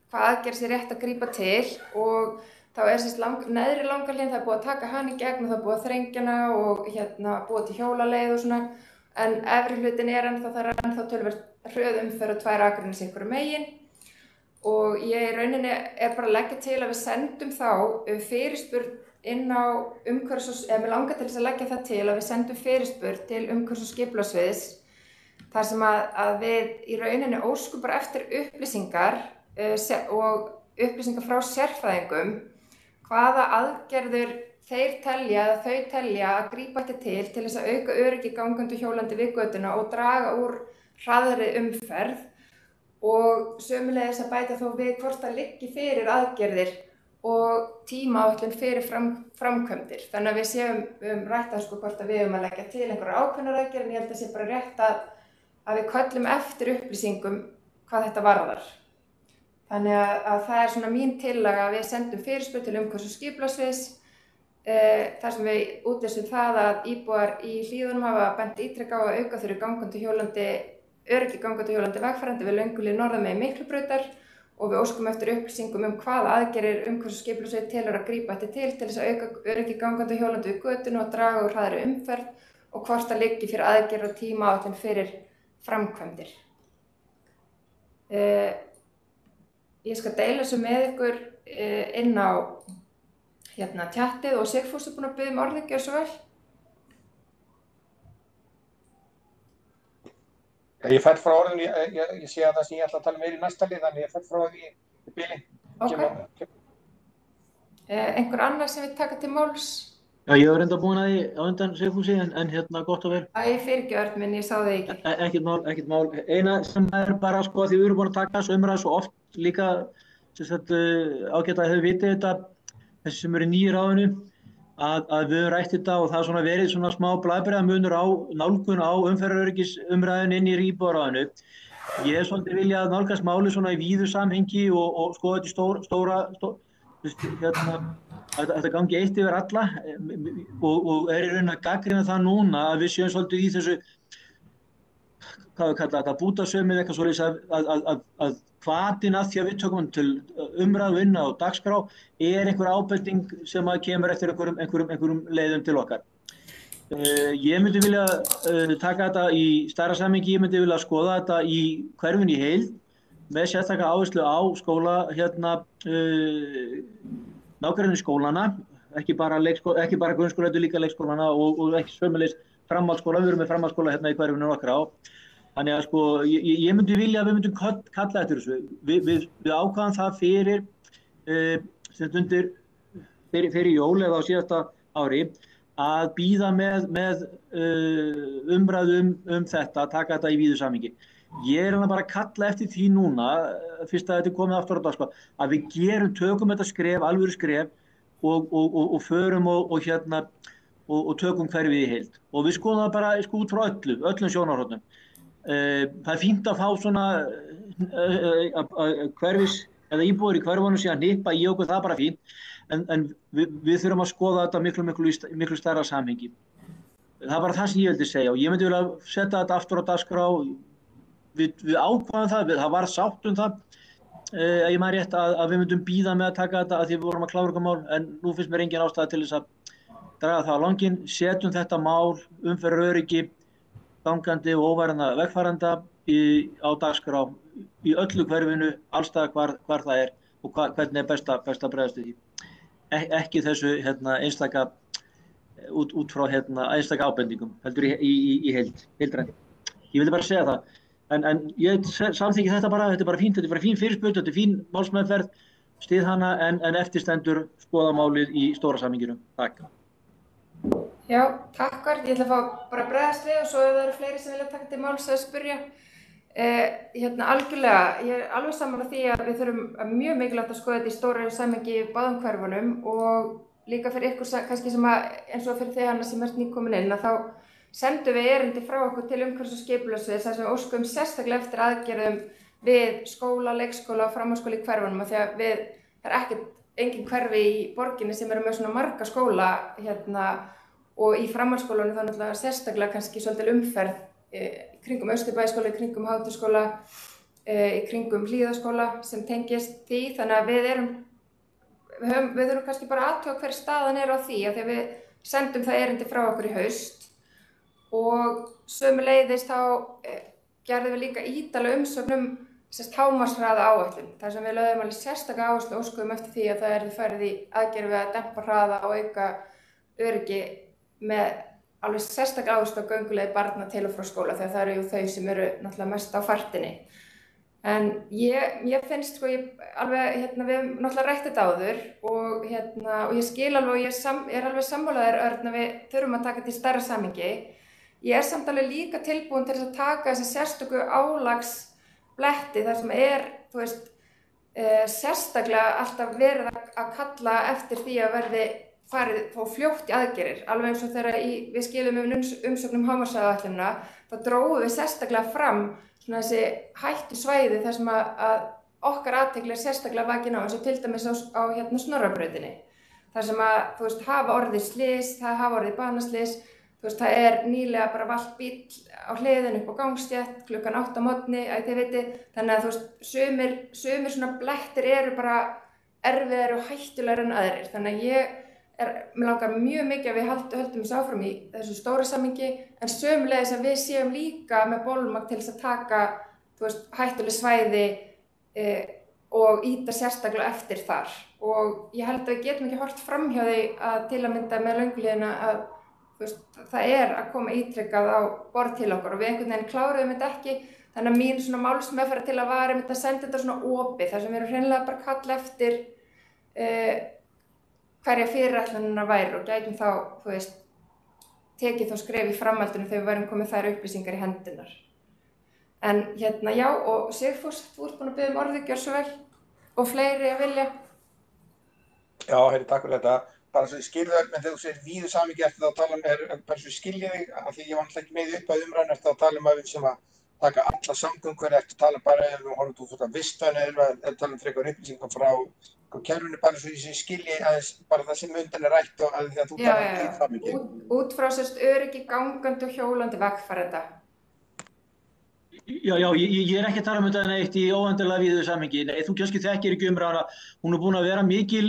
hvað aðgerð sé rétt að grípa til og þá neðri Langahlíðin, það búið að taka hann í gegn og það búið að þrengja hana og búið til hjólaleið og svona en efri hlutin það er ennþá töluvert hröð umferð og 2 akreinar sikkur megin og ég í rauninni bara að leggja til að við sendum þá fyrirspurn inn á umhverfis- og mig langar til þess að leggja það til að við sendum fyrirspurn til umhverfis- og skipulagssviðs þar sem að við í rauninni óskum bara eftir upplýsingar og upplýsingar frá sérfræðingum hvaða aðgerðir þau telja að grípa til þess að auka öryggi gangandi og hjólandi við götuna og draga úr hraðari umferð og sömuleiðis að bæta þó við hvort það liggi fyrir aðgerðir og tímaáætlun fyrir framkvæmdir. Þannig að við séum rætt að hvort að við að leggja til einhverjar ákveðnar aðgerðir, en ég held að sé bara rétt að við köllum eftir upplýsingum hvað þetta varðar. Þannig að það er svona mín tillaga að við sendum fyrirspurn til umhverfis- og skipulagssviðs þar sem við útlýsum það að íbúar í Hlíðunum hafa bent ítrekað á að auka þurfi öryggi gangandi og hjólandi vegfarandi við Löngulíð norðan megin Miklubrautar og við óskum eftir upplýsingum hvaða aðgerðir umhverfis- og skipulagssvið telur að grípa til þess að auka öryggi gangandi og hjólandi við götuna og draga úr hraðari umferð og hvort það liggi fyrir aðgerðir og tímaáætlun fyrir framkvæmdir. Ég skal deila þessu með ykkur inn á tjattið og Sigfús er búinn að biðja orðið, gjörðu svo vel. Ég fell frá orðinu, ég sé að það sem ég ætla að tala meira í næsta lið, þannig ég fell frá því í bili. Ok. Einhver annar sem vil taka til máls? Já, ég var enda búinn að því á undan Sigfúsi, en gott og vel. Ég fyrirgefðu Örn minn, ég sá þig ekki. Ekkert mál. Eina sem er bara því við erum búin að taka þessu umræðu svo oft líka, ágætt að þau viti þetta, þessi sem eru nýir á hennu, að við höfum rætt þetta og það svona verið svona smá blæbrigðamunur á nálgun á umferðaröryggisumræðunni inn í íbúðaráðinu. Ég hef svolítið viljað nálgast málið svona í víðu samhengi og skoða þetta að þetta gangi eitt yfir alla og er í raun að gagnrýna það núna að við séum svolítið í þessu, hvað við kalla þetta, bútasömið eitthvað svolítið að hvatinn að því að við tökum til umræðu inn á dagskrá er einhver ábending sem að kemur eftir einhverjum leiðum til okkar. Ég myndi vilja taka þetta í stærra samhengi, ég myndi vilja skoða þetta í hverfinu í heild með sérstaklega áherslu á skóla nágrenni skólana, ekki bara grunnskóla, heldur líka leikskólana og ekki sömuleiðis framhaldsskóla, við erum með framhaldsskóla hérna í hverfinu okkar á. Þannig að ég myndi vilja að við myndum kalla eftir þessu. Við ákvaðum það fyrir jól eða á síðasta ári að bíða með umræðu þetta, taka þetta í víðu samhengi. Ég er bara að kalla eftir því núna, fyrst að þetta er komið aftur á dagskrá, að við tökum þetta skref, alvöru skref og förum og tökum hverfið í heild. Og við skoðum það bara út frá öllum sjónarhornum. Það er fínt að fá svona hverfis eða íbúar í hverfunum sé að hnippa í okkur, það er bara fínt, en við þurfum að skoða þetta miklu stærra samhengi. Það er bara það sem ég vildi segja og ég myndi vilja setja þetta aftur á dagskrá. Við ákvaðum það var sátt það, ég man rétt að við myndum bíða með að taka þetta að því við vorum að klára okkar mál, en nú finnst mér engin ástæða til þess að draga það á langinn, setjum þetta mál umferðaröryggi gangandi og óvarandi vegfarenda á dagskrá í öllu hverfinu, allstaðar hvar það er og hvernig er best að bregðast við því. Ekki þessu einstaka út frá einstaka ábendingum, heldur í heildrænt. Ég vildi bara segja það, en ég samþykki þetta bara fínt, þetta er bara fín fyrirspurn, þetta er fín málsmeðferð, styð hana en eftirstendur skoða málið í stóra samhenginu. Takk. Já, takk Örn. Ég ætla að fá bara að bregðast við og svo ef það eru fleiri sem vilja taka til máls að spyrja. Algjörlega, ég er alveg sammála því að við þurfum mjög mikilvægt að skoða þetta í stóra samhengi í báðum hverfunum og líka fyrir ykkur kannski sem að, eins og fyrir þig Hanna sem ert nýkomin inn, að þá sendum við erindi frá okkur til umhverfis- og skipulagssviðs þar sem við óskum sérstaklega eftir aðgerðum við skóla, leikskóla og framhaldsskóla í hverfunum af því að það er engin hverfi í borginni sem eru með svona marga skóla og í framhaldsskólanum þá náttúrulega sérstaklega kannski svolítil umferð í kringum Austurbæjarskóla, í kringum Háteigskóla, í kringum Hlíðaskóla sem tengist því, þannig að við þurfum kannski bara að athuga hver staðan er á því af því að við sendum það erindi frá okkur í haust og sömuleiðis þá gerðum við líka ítarlega umsögn hámarkshraða áætlun þar sem við lögðum alveg sérstaka áherslu og óskuðum eftir því að það yrði farið í aðgerð við að dempa hraða og auka öryggi með alveg sérstaka áherslu á gönguleið barna til og frá skóla þegar það eru þau sem eru náttúrulega mest á fartinni. En ég finnst sko, alveg, við höfum náttúrulega rætt þetta áður og ég skil alveg og ég er alveg sammála þér, Örn, að við þurfum að taka þetta í stærra samhengi. Ég er samt alveg líka tilbúin til þess að taka þessi sérstöku álagsbletti þar sem þú veist, sérstaklega alltaf verið að kalla eftir því að verði fá fljótt í aðgerðir, alveg eins og þegar við skilum umsögnum hámarkshraðaáætlunina, þá drógum við sérstaklega fram svona þessi hættusvæði þar sem að okkar athygli er sérstaklega vakin á, eins og til dæmis á Snorrabrautinni. Þar sem að, þú veist, hafa orðið slys, það hafa orðið banaslys, þú veist, það er nýlega bara valt bíll á hliðinu upp á gangstétt klukkan 8 á morgni, þið vitið, þannig að þú veist, sumir svona blettir eru bara erfiðari og hættulegri en aðrir, þannig að mér langar mjög mikið að við höldum þessu áfram í þessu stóra samhengi, en sömuleiðis að við séum líka með bolmagn til þess að taka, þú veist, hættuleg svæði og ýta sérstaklega eftir þar. Og ég held að við getum ekki horft fram hjá því að til að mynda með lönguliðina að, þú veist, það er að koma ítrekkað á borð til okkur og við einhvern veginn kláruðum þetta ekki, þannig að mín svona málsmeðferð til að var einmitt að senda þetta svona opið, þar sem við erum hreinlega bara að kalla eftir hverja fyrirætlanirnar væru og gætum þá, þú veist, tekið þá skref í framhaldinu þegar við værum komið þær upplýsingar í hendunar. En já, og Sigfús, þú ert búin að biðja um orðið, gjör svo vel, og fleiri að vilja. Já, takk fyrir þetta. Bara svo ég skilði það, menn þegar þú segir víðu samhengi eftir það að tala bara svo ég skilji þig, af því ég var alltaf ekki með upp að umræðinu eftir að tala að við sem að taka alla samgöngur, eftir að tala bara ef við horfum út að vistvæni eða tala frekar upplýsingar frá kerfinu, bara svo ég skilji aðeins bara það sem undan rætt og að því að þú talar í samhengi. Út frá öryggi gangandi og hjólandi vegfarenda. Já, ég er ekki að tala um þetta neitt í óendanlega víðu samhengi. Nei, þú kannski þekkir ekki umræðuna. Hún er búin að vera mikil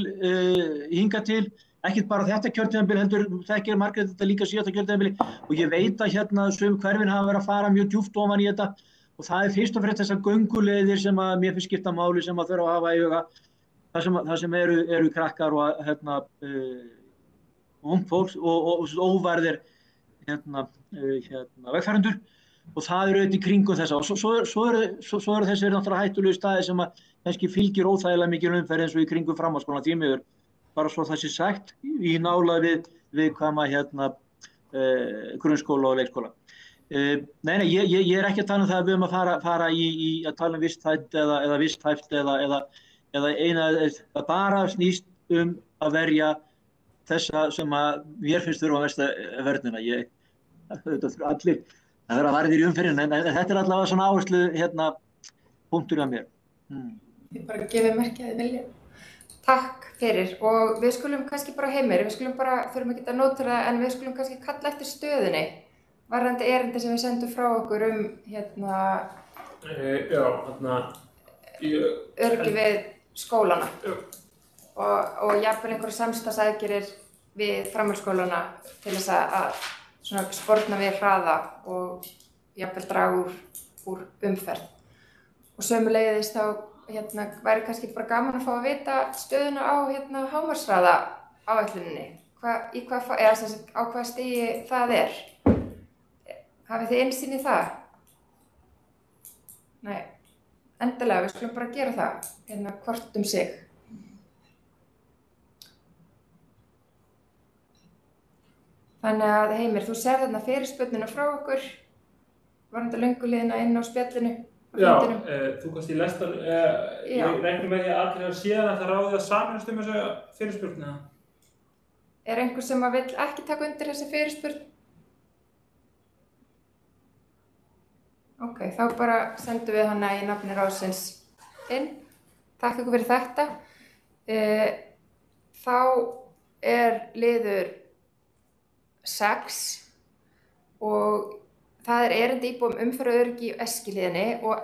hingað til, ekkert bara þetta kjörtímabil heldur, þekkir Margrét þetta líka síðasta kjörtímabili og ég veit að sum hverfin hafa verið að fara mjög djúpt ofan í þetta og það er fyrst og fremst þessar gönguleiðir sem að mér finnst skipta máli sem að þurfa að hafa í huga. Það sem eru krakkar og ung fólk og óvarðir vegfarendur og það eru auðvitað í kringum þessa og svo eru þessir náttúrulega hættulegu staðir sem að kannski fylgir óþægilega mikil umferð eins og í kringum framhaldsskólann því miður, bara svo það sé sagt í nálægð við viðkvæma grunnskóla og leikskóla. Nei, ég er ekki að tala um það að við höfum að fara í að tala um visthæft eða visthæft eða að bara snýst að verja þessa sem að mér finnst þurfa mesta vörnina. Allir það verða varðir í umferðinni, en þetta er allavega svona áherslu punktur af mér. Ég bara gefið merki að þið vilja. Takk fyrir og við skulum kannski bara Heimir, við skulum bara, þurfum ekki að nóta það, en við skulum kannski kalla eftir stöðunni varðandi erindi sem við sendum frá okkur öryggi við skólana og jafnvel einhverja samstarfsaðgerðir við framhaldsskólana til þess að svona sporna við hraða og jafnvel draga úr umferð. Og sömuleiðis þá væri kannski bara gaman að fá að vita stöðuna á hámarkshraða áætluninni. Á hvaða stigi það er? Hafið þið innsýn í það? Nei, endilega, við skulum bara gera það, hvort sig. Þannig að Heimir, þú sér þarna fyrirspurnina frá okkur, varðandi lönguliðina inn á spjallinu. Já, þú kannski lest hann, ég reiknum með því að allir hafa síðan að það ráðið að sameinast þessu fyrirspurnina. Er einhver sem vill ekki taka undir þessi fyrirspurn? Ok, þá bara sendum við hana í nafni ráðsins inn. Takk ykkur fyrir þetta. Þá er liður 6 og það er erindi íbúa umferðaröryggi í Eskihliðinni og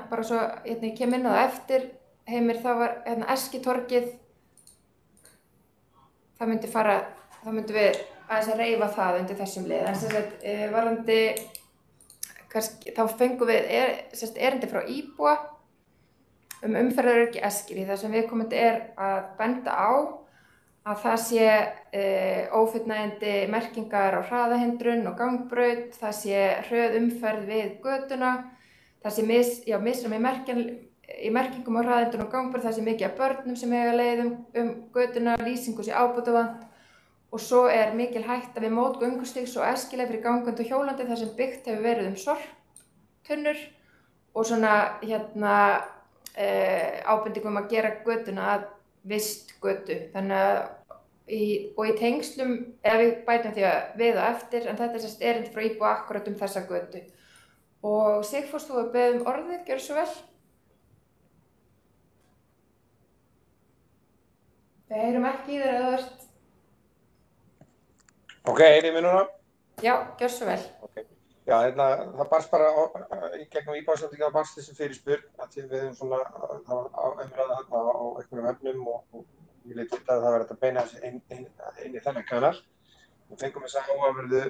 bara svo, ég kem inn á það eftir, Heimir, það var Eskitorgið, það myndi við aðeins að reifa það undir þessum lið, en sem sagt, varðandi, þá fengum við erindi frá íbúa umferðaröryggi Eskihliði, þar sem viðkomandi að benda á að það sé ófullnægjandi merkingar á hraðahindrun og gangbraut, það sé hröð umferð við götuna, það sé misræmi í merkingum á hraðindun og gangbrauð, það sé mikið af börnum sem eiga leið götuna, lýsingu sé ábótavant og svo mikil hætta við mót göngustígs og æskileg fyrir gangandi og hjólandi þar sem byggt hefur verið sorptunnur og svona ábendingum að gera götuna að vistgötu. Þannig að í tengslum, ef við bætum því að við og eftir, en þetta er erindi frá íbúa akkúrat þessa götu. Og Sigfús, þú beðið orðið, gjörðu svo vel. Við heyrum ekki í þér eða þú ert. Ok, heyrið mig núna? Já, gjörðu svo vel. Okay. Já, það barst bara í gegnum íbúasamtökin að barst þessi fyrirspurn að því við höfum svona umræða þarna á einhverjum efnum og ég leit vita að það var hægt að beina þessi inn í þennan kanal. Við fengum þessa áhugaverðu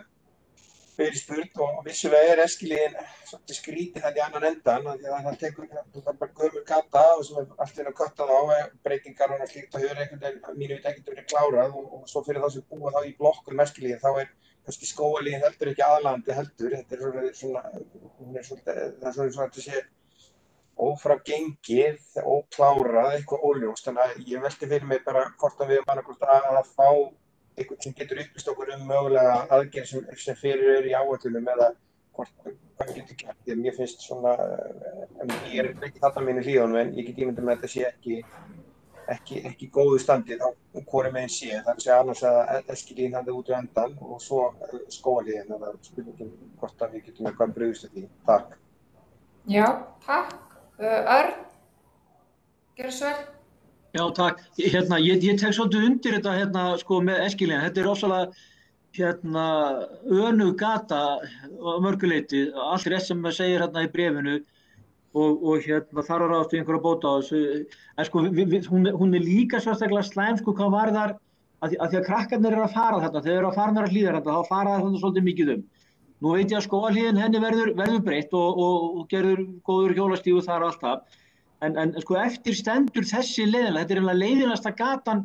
fyrirspurn og vissulega Eskiliðin svolítið skrítið þarna í annan endan af því að það er bara gömul gata og sem allt að köttað á breytingar og slíkt og hefur einhvern veginn mínu veit ekkert verið klárað og svo fyrir þá sem búa þá í blokkum Eskiliðin þá kannski skógarlíðin heldur ekki aðlaðandi heldur, þetta svona, það er svona að þetta sé ófrágengið, óklárað, eitthvað óljóst, þannig að ég velti fyrir mig bara hvort að við annarkvort að fá eitthvað sem getur upplýst okkur mögulega aðgerð sem fyrir í áætlunum eða hvað getur gert, því að mér finnst svona, ég ekki þarna mínu hlíðunum en ég get ímyndað með að þetta sé ekki góðu standi þá hvori meginn sé, það sé annars að Eskilíðin hafði út í endan og svo skógarlíðin, það er spurningin hvort að við getum eitthvað brugðist því. Takk. Já, takk. Örn, gjörðu svo vel. Já, takk. Ég tek svolítið undir þetta sko með Eskilíðin. Þetta er ofsalega önug gata á mörgu leyti, allt rétt sem maður segir í bréfinu og þar ráðast við einhverja bóta á þessu. En sko, hún er líka sérstaklega slæm sko hvað varðar að því að krakkarnir að fara þarna, þegar þeir eru að fara að Hlíðarenda, þá fara það svolítið mikið Nú veit ég að skógarhlíðin henni verður breytt og gerður góður hjólastígur þar og allt það. En sko eftir stendur þessi leiðinlega, þetta er eiginlega leiðinlegasta gatan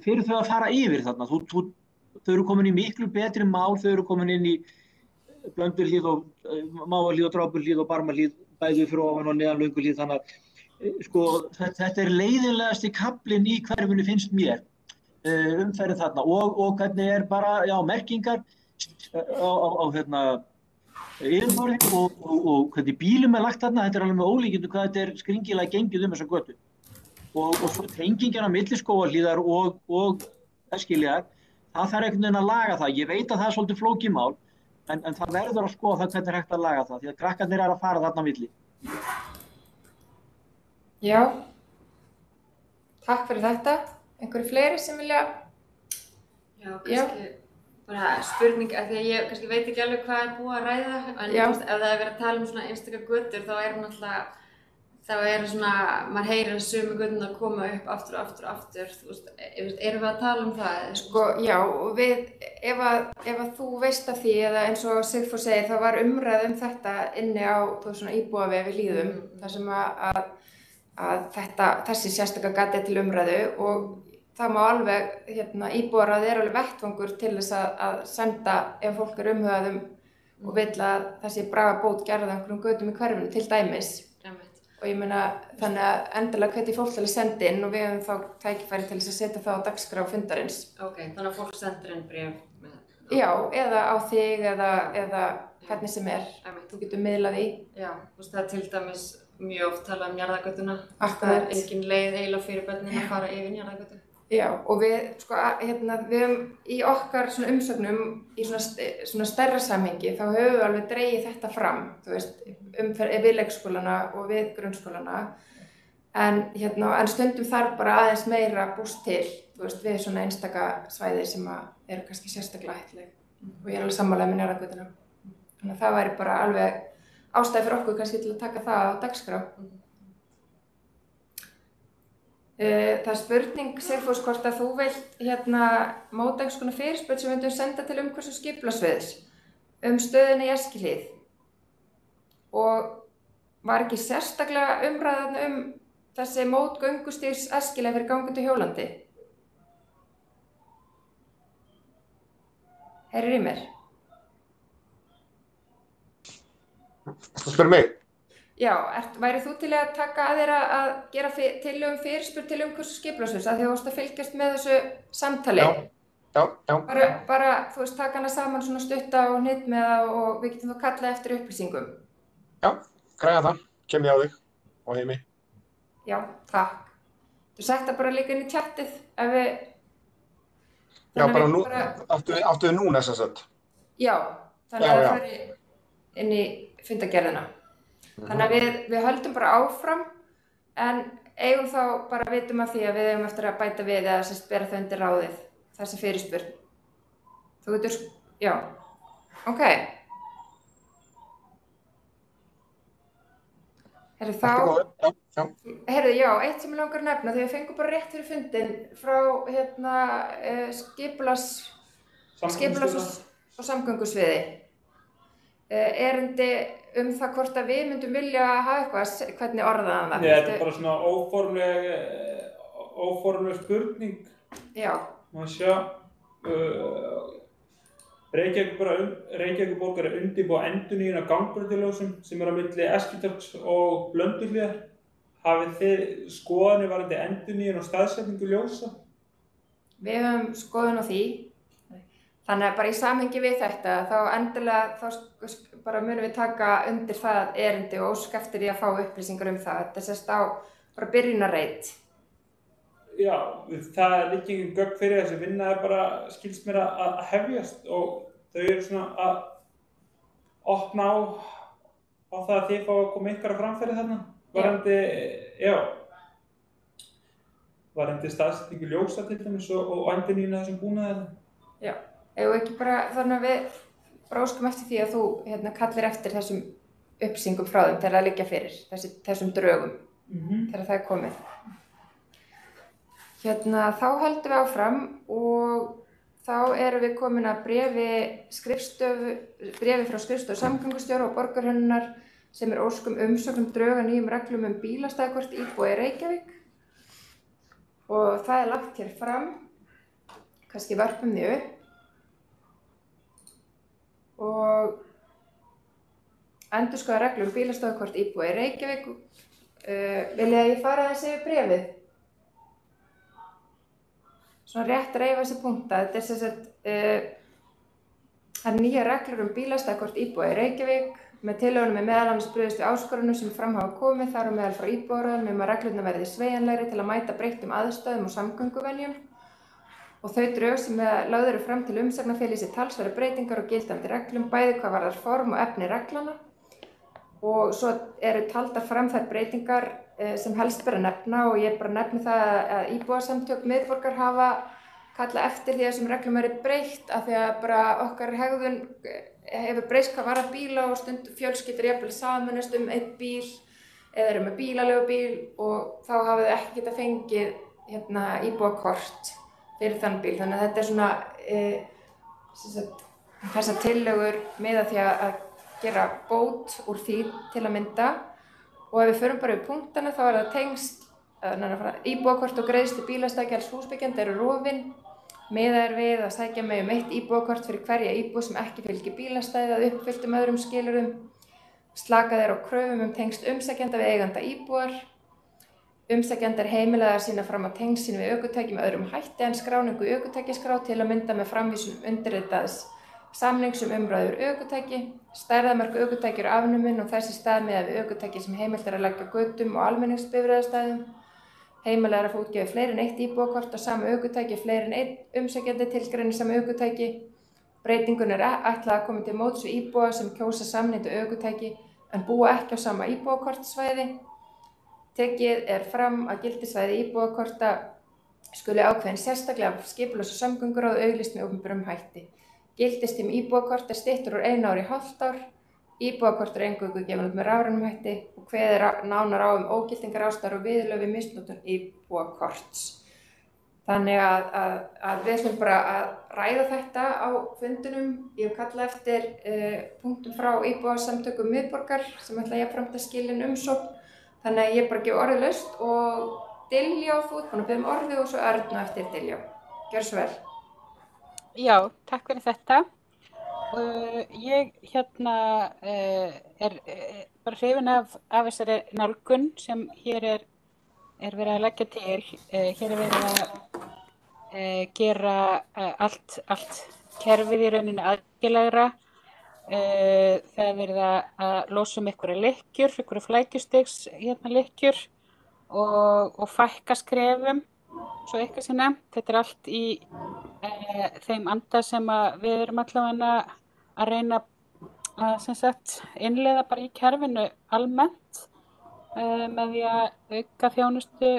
fyrir þau að fara yfir þarna. Þau eru komin í miklu betri mál, þau eru komin inn í Blöndulhlíð og Mávahlíð og Drápuhlíð og Barmahlíð, bæði fyrir ofan og neðan Lönguhlíð, þannig að sko þetta er leiðinlegasti kaflinn í hverfinu finnst mér, umferðin þarna og hvernig er bara, merkingar á yfirborði og hvernig bílum er lagt þarna, þetta er alveg með ólíkindum hvað þetta er skringilega gengið þessa götu. Og svo tengingin á milli Skógarhlíðar og Eskilíðar, það þarf einhvern veginn að laga það. Ég veit að það er svolítið flókið mál, en það verður að skoða það hvernig er hægt að laga það, því að krakkarnir eru að fara þarna á milli. Já, takk fyrir þetta. Einhverju fleiri sem vilja? Já, kannski bara spurning, af því að ég kannski veit ekki alveg hvað búið að ræða, en ef það verið að tala svona einstakar götur, þá náttúrulega, svona, maður heyrir sömu göturnar að koma upp aftur, erum við að tala það? Sko, já, og ef að þú veist af því, eða eins og Sigfús segir, það var umræða þetta inni á svona íbúavef í Hlíðum, þar sem að þessi sérstaka gati til umræðu og það má alveg, íbúaráð er alveg vettvangur til þess að senda ef fólk er umhugað og vill að það sé bragarbót gerð á einhverjum götum í hverfinu til dæmis. Og ég meina, þannig að endilega hvetji fólk til að senda inn og við höfum þá tækifæri til þess að setja það á dagskrá fundarins. Ok, þannig að fólk sendir inn bréf með það? Já, eða á þig eða hvernig sem er. Þú getur miðlað í. Já, það er til dæmis mjög oft talað Njarðargötuna. Akkurat. Það er engin leið eiginlega fyrir börnin að fara yfir Njarðargötu. Já, og við höfum í okkar svona umsögnum í svona stærra samhengi, þá höfum við alveg dregið þetta fram, þú veist, við leikskólana og við grunnskólana, en stundum þarf bara aðeins meira búst til, þú veist, við svona einstaka svæði sem eru kannski sérstaklega hættuleg og ég er alveg sammála með Njarðargötuna. Þannig að það væri bara alveg ástæði fyrir okkur kannski til að taka það á dagskrá. Það er spurning, Sigfús, hvort að þú vilt móta einhvers konar fyrirspurn sem við myndum senda til umhverfis- og skipulagssviðs stöðuna í Eskihlíð. Og var ekki sérstaklega umræða þessi mót göngustígs Eskilíðar fyrir gangandi og hjólandi? Heyrir í mér? Þú spyrir mig? Já, væri þú til að taka að þér að gera tillögum fyrirspurn til umhverfis- og skipulagssviðs að því þú varst að fylgjast með þessu samtali? Já. Bara, þú veist, taka hana saman svona stutta og hnitt með það og við getum þá kallað eftir upplýsingum. Já, græða það. Kem ég á þig og heimi. Já, takk. Þú sett það bara líka inn í tjattið ef við... Já, bara nú, áttu við núna þess að? Já, þannig að það fari inn í fundargerðina. Þannig að við höldum bara áfram en eigum þá bara vitum af því að við eigum eftir að bæta við eða sérst bera þau undir ráðið, þessi fyrirspurn. Þú getur, já, ok. Heyrðu, já, eitt sem ég langar að nefna, því við fengum bara rétt fyrir fundin frá skipulags- og samgöngusviði. Erindi það hvort að við myndum vilja hafa eitthvað, hvernig orðaðan það? Nei, þetta bara svona óformleg spurning. Já. Má sjá, Reykjavíkurborg að undirbúa endurnýjun á gangbrautarljósum sem á milli Eskifjarðar og Blönduhlíðar. Hafið þið skoðanir varðandi endurnýjun og staðsetningu ljósa? Við höfum skoðun á því. Þannig að bara í samhengi við þetta, þá endilega þá bara munum við taka undir það erindi og óska eftir því að fá upplýsingar það. Þetta sést á bara byrjunarreit. Já, það liggur engin gögn fyrir þessi vinna bara skilst mér að hefjast og þau eru svona að opna á það að þið fá að koma ykkar að framfæri þarna. Varðandi staðsetningu ljósa til dæmis og endurnýjun þessum búnaði þarna. Já. Ef ekki bara þannig að við bara óskum eftir því að þú kallir eftir þessum upplýsingum frá þeim þegar það liggja fyrir, þessum drögum, þegar það komið. Þá höldum við áfram og þá erum við komin að bréfi frá skrifstofu samgöngustjóra og borgarhönnunar sem óskum umsögnum drög að nýjum reglum bílastæðakort íbúa í Reykjavík. Og það lagt hér fram, kannski vörpum því upp. Og endurskoða reglur bílastæðakort íbúa í Reykjavík. Vilja að ég fara aðeins yfir bréfið? Svona rétt reifa þessi punkta. Þetta sem sagt nýjar reglur bílastæðakort íbúa í Reykjavík. Með tillögunum meðal annars brugðist við áskorunum sem fram hafa komið þar á meðal frá íbúaráðum að reglurnar verði sveigjanlegri til að mæta breyttum aðstæðum og samgönguvenjum. Og þau drög sem lögð eru fram til umsagna fela í sér talsverðar breytingar og gildandi reglum, bæði hvað varðar form og efni reglana. Og svo eru taldar fram þær breytingar sem helst ber að nefna og ég bara nefni það að íbúasamtök miðborgar hafa kallað eftir því að þessum reglum verið breytt af því að bara okkar hegðun hefur breyst hvað varðar bíla og stundum fjölskyldur jafnvel sameinast einn bíl eða eru með bílaleigubíl og þá hafa þau ekki getað fengið íbúakort fyrir þann bíl. Þannig að þetta er svona þessar tillögur miða því að gera bót úr því til að mynda og ef við förum bara við punktana þá það tengst íbúakort og greiðslu bílastæðagjalds húsbyggjanda eru rofin. Miðað við að sækja með eitt íbúakort fyrir hverja íbúð sem ekki fylgir bílastæði að uppfylltum öðrum skilyrðum. Slakað er á kröfum tengst umsækjanda við eiganda íbúðar. Umsækjanda er heimilað að sýna fram á tengsl sín við ökutæki með öðrum hætti en skráningu í ökutækjaskrá til að mynda með framvísun undirritaðs samnings umræður ökutæki. Stærðarmörk ökutæki eru afnumin og þess í stað miðað við ökutæki sem heimilt er að leggja götum og almenningsbifreiðastæðum. Heimilað er að fá útgefið fleiri en eitt íbúakort á sama ökutæki, fleiri en einn umsækjandi tilgreinir sama ökutæki. Breytingun er ætlað að koma til móts við íbúa sem kjósa samnýta ökutæki en búa ekki á sama íbúakortsvæði. Tekið er fram að gildissvæði íbúakorta skuli ákveðin sérstaklega af skipulags- og samgönguráði auglýst með opinberum hætti. Gildistími íbúakorta styttur úr 1 ár í hálft ár. Íbúakort er eingöngu gefin út með rafrænum hætti og kveðið nánar á ógildingar ástæður og viðurlög við misnotkun íbúakorts. Þannig að við ætlum bara að ræða þetta á fundinum. Ég hef kallað eftir punktum frá íbúasamtökum miðborgar sem ætla jafnframt að skila inn umsókn. Þannig að ég bara gef orðið laust og Diljá, þú ert búin að biðja orðið og svo Örn á eftir Diljá. Gjörðu svo vel. Já, takk fyrir þetta. Ég er bara hrifin af þessari nálgun sem hér er verið að leggja til. Hér er verið að gera allt kerfið í rauninni aðgengilegra. Það er verið að losa einhverja lykkjur, einhverja flækjustigs lykkjur og fækka skrefum, svo eitthvað sem nefnt. Þetta er allt í þeim anda sem við erum allavega að reyna að innleiða bara í kerfinu almennt með því að auka þjónustu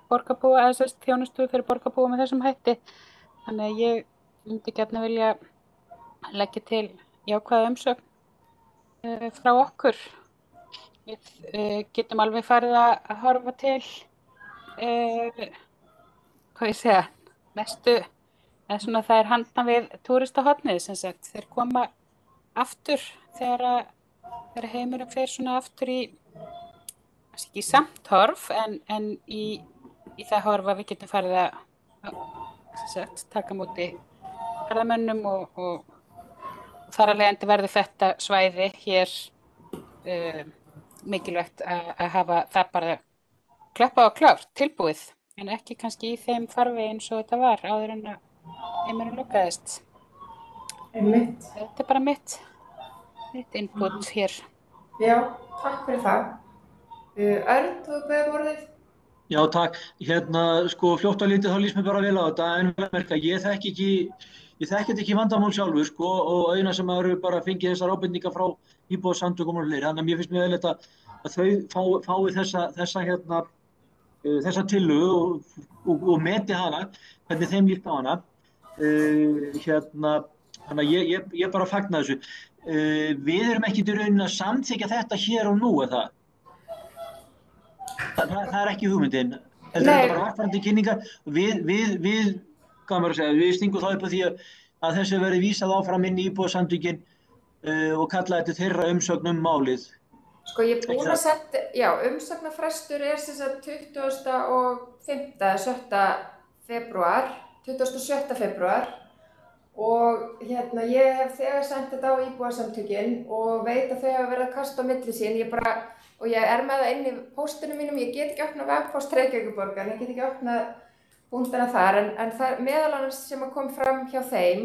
borgarbúa, eða þjónustu fyrir borgarbúa með þessum hætti. Þannig að ég myndi gjarnan vilja leggja til jákvæða umsögn frá okkur. Við getum alveg farið að horfa til næstu, eða svona það er handan við túristahotnið sem sagt. Þeir koma aftur þegar heimurinn fer svona aftur í, kannski ekki samt horf, en í það horf að við getum farið að taka móti ferðamönnum og þar af leiðandi verður þetta svæði hér mikilvægt að hafa það bara klappað og klárt, tilbúið, en ekki kannski í þeim farvegi eins og þetta var áður en að heimurinn lokaðist. Einmitt. Þetta er bara mitt input hér. Já, takk fyrir það. Örn, þú beðum orðið? Já, takk. Fljótt og lítið þá líst mér bara vel á þetta, en vel að merka, ég þekki ekki vandamál sjálfur, og eina sem eru bara fengið þessar ábendingar frá íbúasamtökum og fleiri, þannig að mér finnst mjög eðlilegt að þau fái þessa tillögu og meti hana, hvernig þeim líst á hana. Þannig að ég bara fagna þessu. Við erum ekki í rauninni að samþykkja þetta hér og nú, er það? Það er ekki hugmyndin. Þetta er bara varfærandi kynningar. Við stingum þá upp á því að þessu verði vísað áfram inn í íbúasamtökin og kalla þetta þeirra umsögn um málið. Sko ég er búin að setja, umsagnarfrestur er sem sagt 27. febrúar og ég hef þegar sendt þetta á íbúasamtökin og veit að þau hafa verið að kasta á milli sín. Og ég er með það inn í póstunum mínum, ég get ekki opnað vefpóst Reykjavíkurborgar, ég get ekki opnað búndana þar, en það meðal annars sem kom fram hjá þeim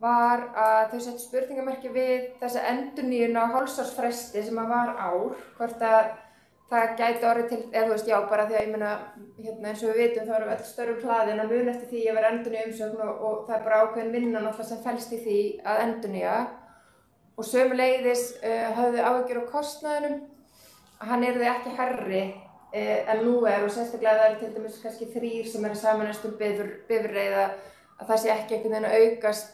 var að þau settu spurningamerki við þessa endurnýjun á hálfsársfresti sem var ár, hvort að það gæti orðið til, eða þú veist, já, bara því að ég meina, eins og við vitum þá erum við öll störum hlaðin að muna eftir því að vera endurnýja umsögn og það er bara ákveðin vinna náttúrulega sem felst í því að endurnýja. Og sömuleiðis höfðu áhyggjur á kostnaðinum, að hann yrði ekki hærri en nú er, og sérstaklega það eru til dæmis kannski 3 sem eru samanast bifreið, að það sé ekki einhvern veginn að aukast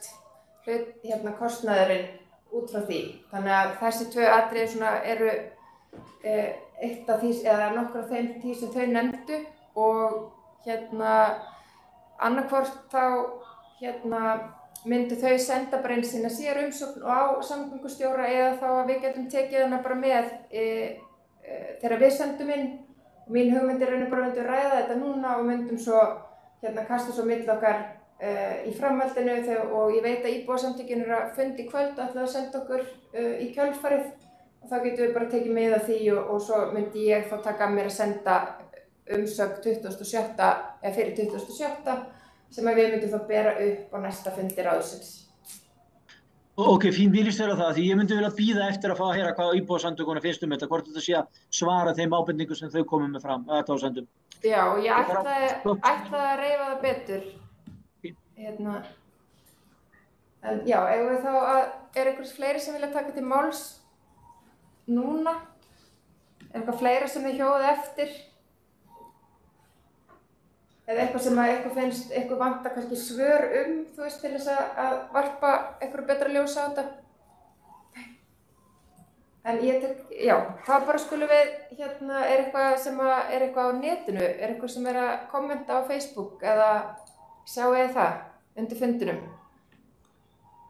kostnaðurinn út frá því. Þannig að þessi 2 atriði svona eru eitt af því, eða nokkur af þeim því sem þau nefndu, og annarkvort þá myndu þau senda bara inn sína sér umsókn og á samgöngustjóra, eða þá að við getum tekið hana bara með þegar við sendum inn. Mín hugmynd er bara að myndum ræða þetta núna og myndum svo kasta svo milli okkar í framhaldinu, og ég veit að íbúasamtökin eru að fundi í kvöld og ætla að senda okkur í kjölfarið, og þá getum við bara tekið með því og svo myndi ég þá taka að mér að senda umsögn 27. eða fyrir 27. sem við myndum þá bera upp á næsta fundi ráðsins. Ok, fín, við líst þér á það, því ég myndi vilja bíða eftir að fá að heyra hvað íbúasamtökunum finnst um þetta, hvort þetta sé að svara þeim ábendingum sem þau komum með fram, athugasemdum. Já, ég ætla að reifa það betur. En já, eigum við þá að, er einhvers fleiri sem vilja taka til máls núna? Er eitthvað fleira sem þið hjóðu eftir? Eða eitthvað sem eitthvað finnst, eitthvað vantar kannski svör þú veist, til þess að varpa eitthvað betra ljós á þetta? En já, þá bara skulum við, er eitthvað sem er eitthvað á netinu, er eitthvað sem er að kommenta á Facebook, eða sjáu þið það undir fundinum?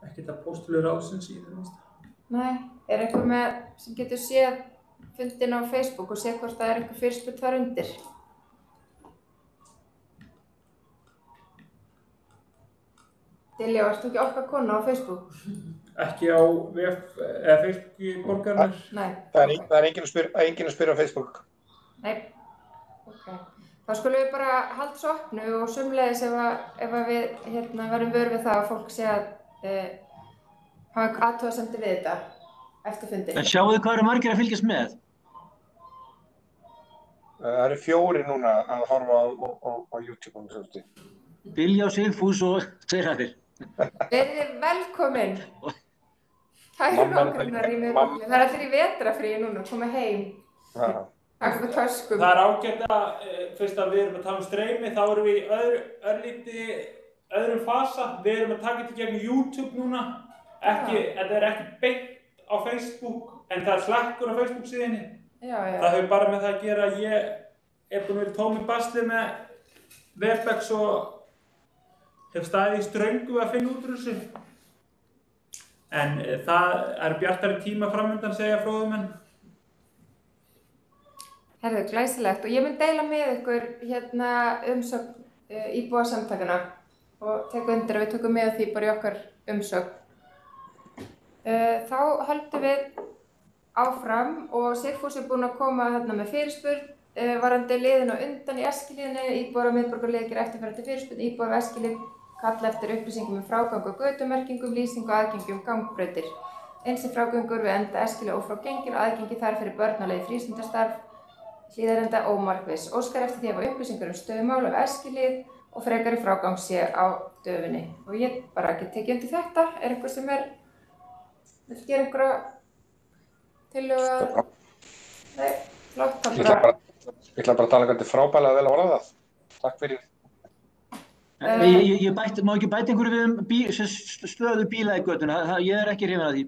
Ekkert að póstulur ráðsins í það minnsta. Nei, er eitthvað sem getur séð fundin á Facebook og séð hvort það er eitthvað fyrirspurn þar undir? Diljá, ert þú ekki okkar kona á Facebook? ekki á vef eða Facebooki borgarinnar. Nei. Það er enginn að spyrja á Facebook. Nei. Ok. Þá skulum við bara halda svo opnu og sömuleiðis ef við verðum vör við það að fólk sé að hafa athugasemdir við þetta eftir fundinn. En sjáu þið hvað eru margir að fylgjast með? Það eru 4 núna að horfa á YouTube. Bilja og Sigfús og Seyrarðir. Verið velkomin. Kæru nágrannar í miðborginni. Það er allir í vetrarfríi núna, koma heim. Takk fyrir töskum. Það er ágætt að fyrst að við erum að tala um streymi, þá erum við í öðrum fasa. Við erum að taka þetta gegn YouTube núna. Þetta er ekki beint á Facebook, en það er slekkur á Facebook síðunni. Það hefur bara með það að gera að ég er búinn að vera tómur basli með Webex og hef staðið í ströngu að finna út úr þessu. En það er bjartari tíma framundan, segja fróðumenn. Herðu, glæsilegt. Og ég mun deila með ykkur umsögn íbúasamtakana og tek undir að við tökum með því bara í okkar umsögn. Þá höldum við áfram og Sigfús er búinn að koma með fyrirspurn varðandi liðin og undan í Eskilíðinni. Íbúar og miðborgarlið gera eftirfarandi fyrirspurn. Íbúar af Eskilíð kalla eftir upplýsingum frágang og götumerkingum, lýsingu og aðgengi gangbrautir. Eins frágangur við enda Eskilíð ófrágengin og aðgengi þar fyrir börn á leið í frístundastarf. Hlíðarenda ómarkviss. Óskar eftir því að fá upplýsingar stöðumál af Eskilíð og frekari frágang sé á döfinni. Og ég bara get tekið undir þetta. Er eitthvað sem vill gera einhverja tillögu að... Nei, flott. Ég ætla bara að tala hvernig frábælega vel að orða það. Takk fyrir. Ég má ekki bæta einhverju við stöðu bíla í götuna. Ég er ekki hrifinn af því.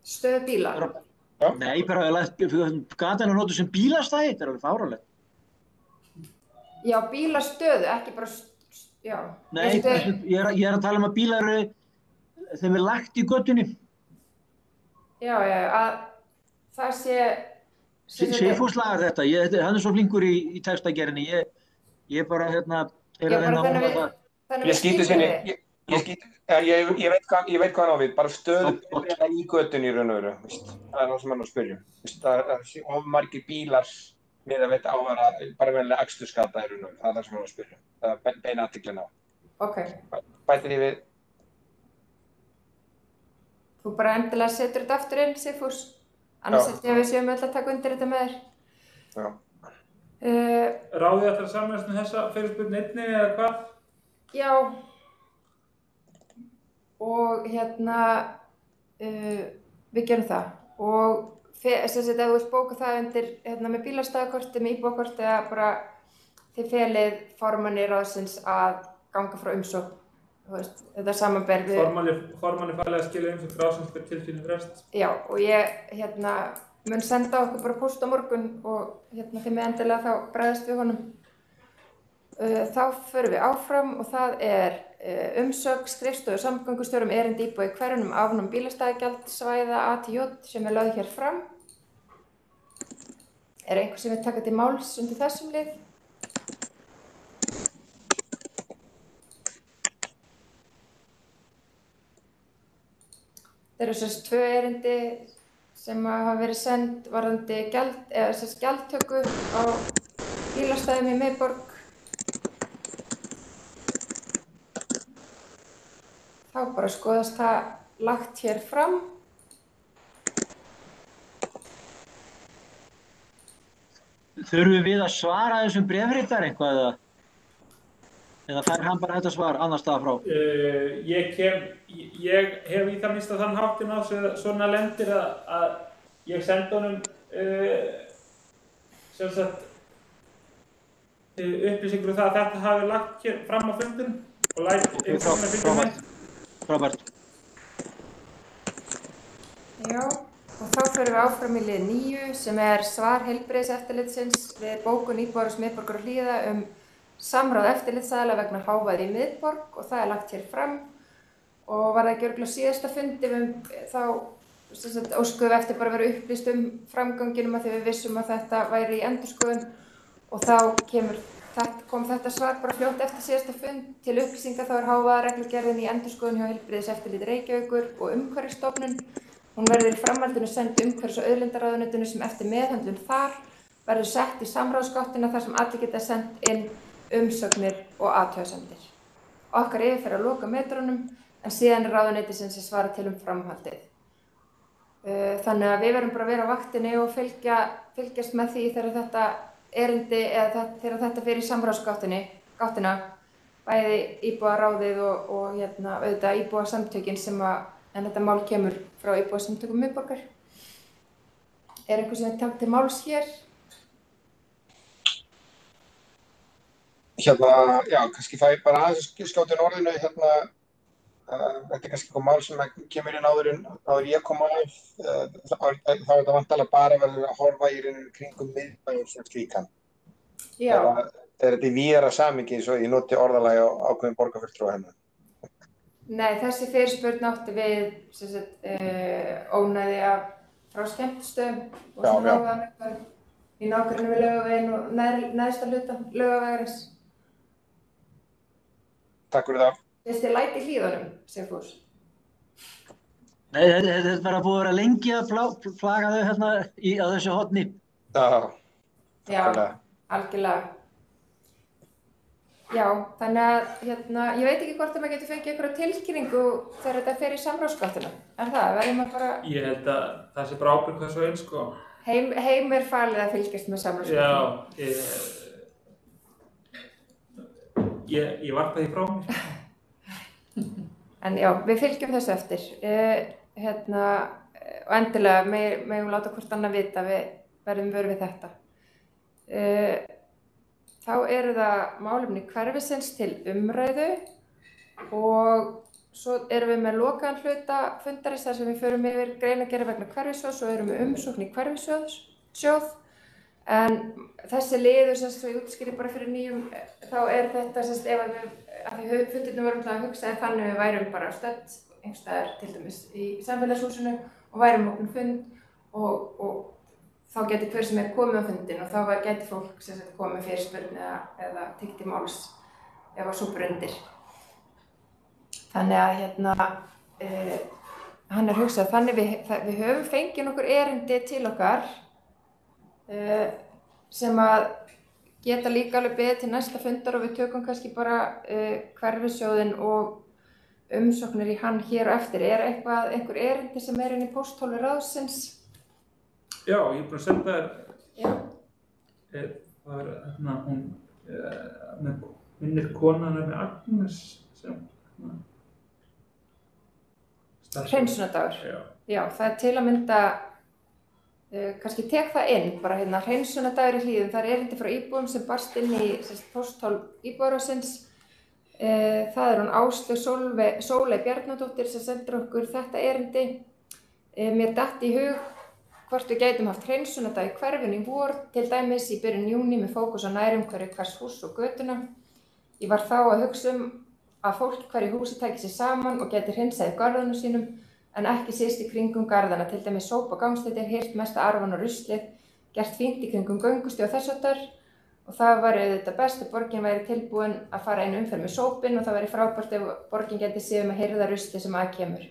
Stöðu bíla? Nei, bara gatan að nota sem bílastæði, þetta er alveg fáránlegt. Já, bílastöðu, ekki bara, já. Nei, ég er að tala að bílar þeim er lagt í götunni. Já, að það sé... Sigfús lagar þetta, hann er svo flinkur í textagerðinni, ég bara er að reyna að hóna það. Ég skýti sinni, ég veit hvað hann á við, bara stöðu í götunni í raun og veru, það er það sem hann að spyrja. Það er of margir bílar með að veita ávara, bara venlega akstursgata í raun og veru, það er það sem hann að spyrja. Það er beina athygli á. Ok. Bætir ég við. Þú bara endilega setur þetta aftur inn, Sigfús. Annars held ég að við séum öll að taka undir þetta með þér. Já. Ráðið ætlar að samræðast þessa fyrirspurn einni eða hvað? Já. Og við gerum það. Og ef þú vilt bóka það undir með bílastæðakorti, með íbúakorti, eða bara þið felið formanni ráðsins að ganga frá umsókn. Þetta samanber við... Formanni falið að skilja umsókn ráðsins fyrir tilkynning frest. Já, og ég mun senda okkur bara póst á morgun og þið með endilega þá bregðast við honum. Þá förum við áfram og það er umsögn skrifstofu samgöngustjóra erindi íbúa í hverjunum afnám bílastæðagjaldsvæða A-J sem er lögð hér fram. Er einhver sem vil taka til máls undir þessum lið? Það eru tvö erindi sem hafa verið send varðandi gjaldtöku á bílastæðum í miðborg. Þá bara skoðast það lagt hér fram. Þurfum við að svara þessum bréfritar eitthvað eða fær hann bara þetta svar annar staðar frá? Ég hef í það minnst að þann háttinn á svona lendir að ég sendi honum upplýsingur það að þetta hafi lagt hér fram á fundin og læt Frábært. Já, og þá förum við áfram í lið 9 sem er svar heilbrigðiseftirlitsins við bókun íbúar miðborgar og Hlíða samráð eftirlitsaðila vegna hávaða í miðborg og það er lagt hér fram og var það ekki örugglega síðasta fundi þá óskuðum við eftir bara að vera upplýst framganginum að því við vissum að þetta væri í endurskoðun og þá kemur kom þetta svar bara fljótt eftir síðasta fund. Til upplýsinga þá hávaðareglugerðin í endurskoðun hjá Heilbrigðiseftirliti Reykjavíkur og Umhverfisstofnun. Hún verður í framhaldinu send Umhverfis- og auðlindaráðuneytinu sem eftir meðhöndlun þar verður sett í samráðsgáttina þar sem allir geta sent inn umsögnir og athugasemdir. Okkar yfirferð að loka metrunum en síðan ráðuneytisins sem svara til framhaldið. Þannig að við verðum bara að vera á vaktinni og fylgjast með því þegar þetta erindi eða þegar þetta fer í samráðsgáttina, bæði íbúaráðið og auðvitað íbúasamtökin en þetta mál kemur frá íbúasamtökum miðborgar. Eitthvað sem er takt til máls hér? Já, kannski fæ ég bara aðeins skjóta orðinu þetta kannski eitthvað mál sem kemur inn áður ég kom á þá þetta vantarlega bara verður að horfa í kringum miðbæinn sem slíkan. Já. Þegar þetta víðara samhengi svo ég noti orðalagi á ákveðin borgarfulltrúa hennar. Nei, þessi fyrirspurn átti við ónæði frá skemmtistöðum og svona í nágrenni við Laugaveginn og neðsta hluta Laugavegarins. Takk fyrir það. Finnst þér læti í hlíðunum, Sigfús? Nei, þetta er bara búið að vera lengi að flaga þau hérna á þessu horni. Já, algjörlega. Já, þannig að ég veit ekki hvort að maður getur fengið einhverja tilkynningu þegar þetta fer í samráðsgáttina. Er það? Verðum maður bara... Ég held að það sé bara ábyrgð hvað svo eins, sko. Heim er falið að fylgjast með samráðsgáttina. Já, ég varpa því frá mér. En já, við fylgjum þessu eftir. Og endilega megum láta hvort annað vita, við verðum vör við þetta. Þá eru það málefni hverfisins til umræðu og svo erum við með lokaðan hluta fundarins þar sem við förum yfir greinargerð vegna hverfissjóðs og erum með umsókn í hverfissjóð. En þessi liður, svo ég útskýri bara fyrir nýjum, þá þetta, ef við fundirnum vorum að hugsa þannig við værum bara stödd einhvers staðar til dæmis í samfélagshúsinu og værum opin fund og þá getur hver sem komið á fundin og þá getur fólk komið með fyrirspurn eða tekið til máls ef það súpur undir. Þannig að hann hugsað þannig við höfum fengið nokkur erindi til okkar sem að geta líka alveg beðið til næsta fundar og við tökum kannski bara hverfissjóðinn og umsóknir í hann hér og eftir. Einhver erindi sem inn í pósthólfi ráðsins? Já, ég búin að senda þér. Já. Það hún minnir konan með Agnes sem Hreinsunardagur. Já, það til að mynda kannski tek það inn, bara hreinsunardagur í Hlíðum, það erindi frá íbúum sem barst inn í pósthólf íbúaráðsins. Það hún Áslaug Sóley Bjarnadóttir sem sendir okkur þetta erindi. Mér datt í hug hvort við gætum haft hreinsunardag í hverfinu í vor, til dæmis í byrjun júní með fókus á nærumhverfi hvers húss og götuna. Ég var þá að hugsa að fólk hverju húsi tæki sig saman og geti hreinsað í garðunum sínum, en ekki síst í kringum garðana, til dæmis sópa gangstéttir, hirt mesta arfan og ruslið, gert fínt í kringum göngustíg og þess háttar. Og það væri auðvitað best ef borgin væri tilbúin að fara einu umferð með sópinn og það væri frábært ef borgin geti séð að hirða ruslið sem að kemur.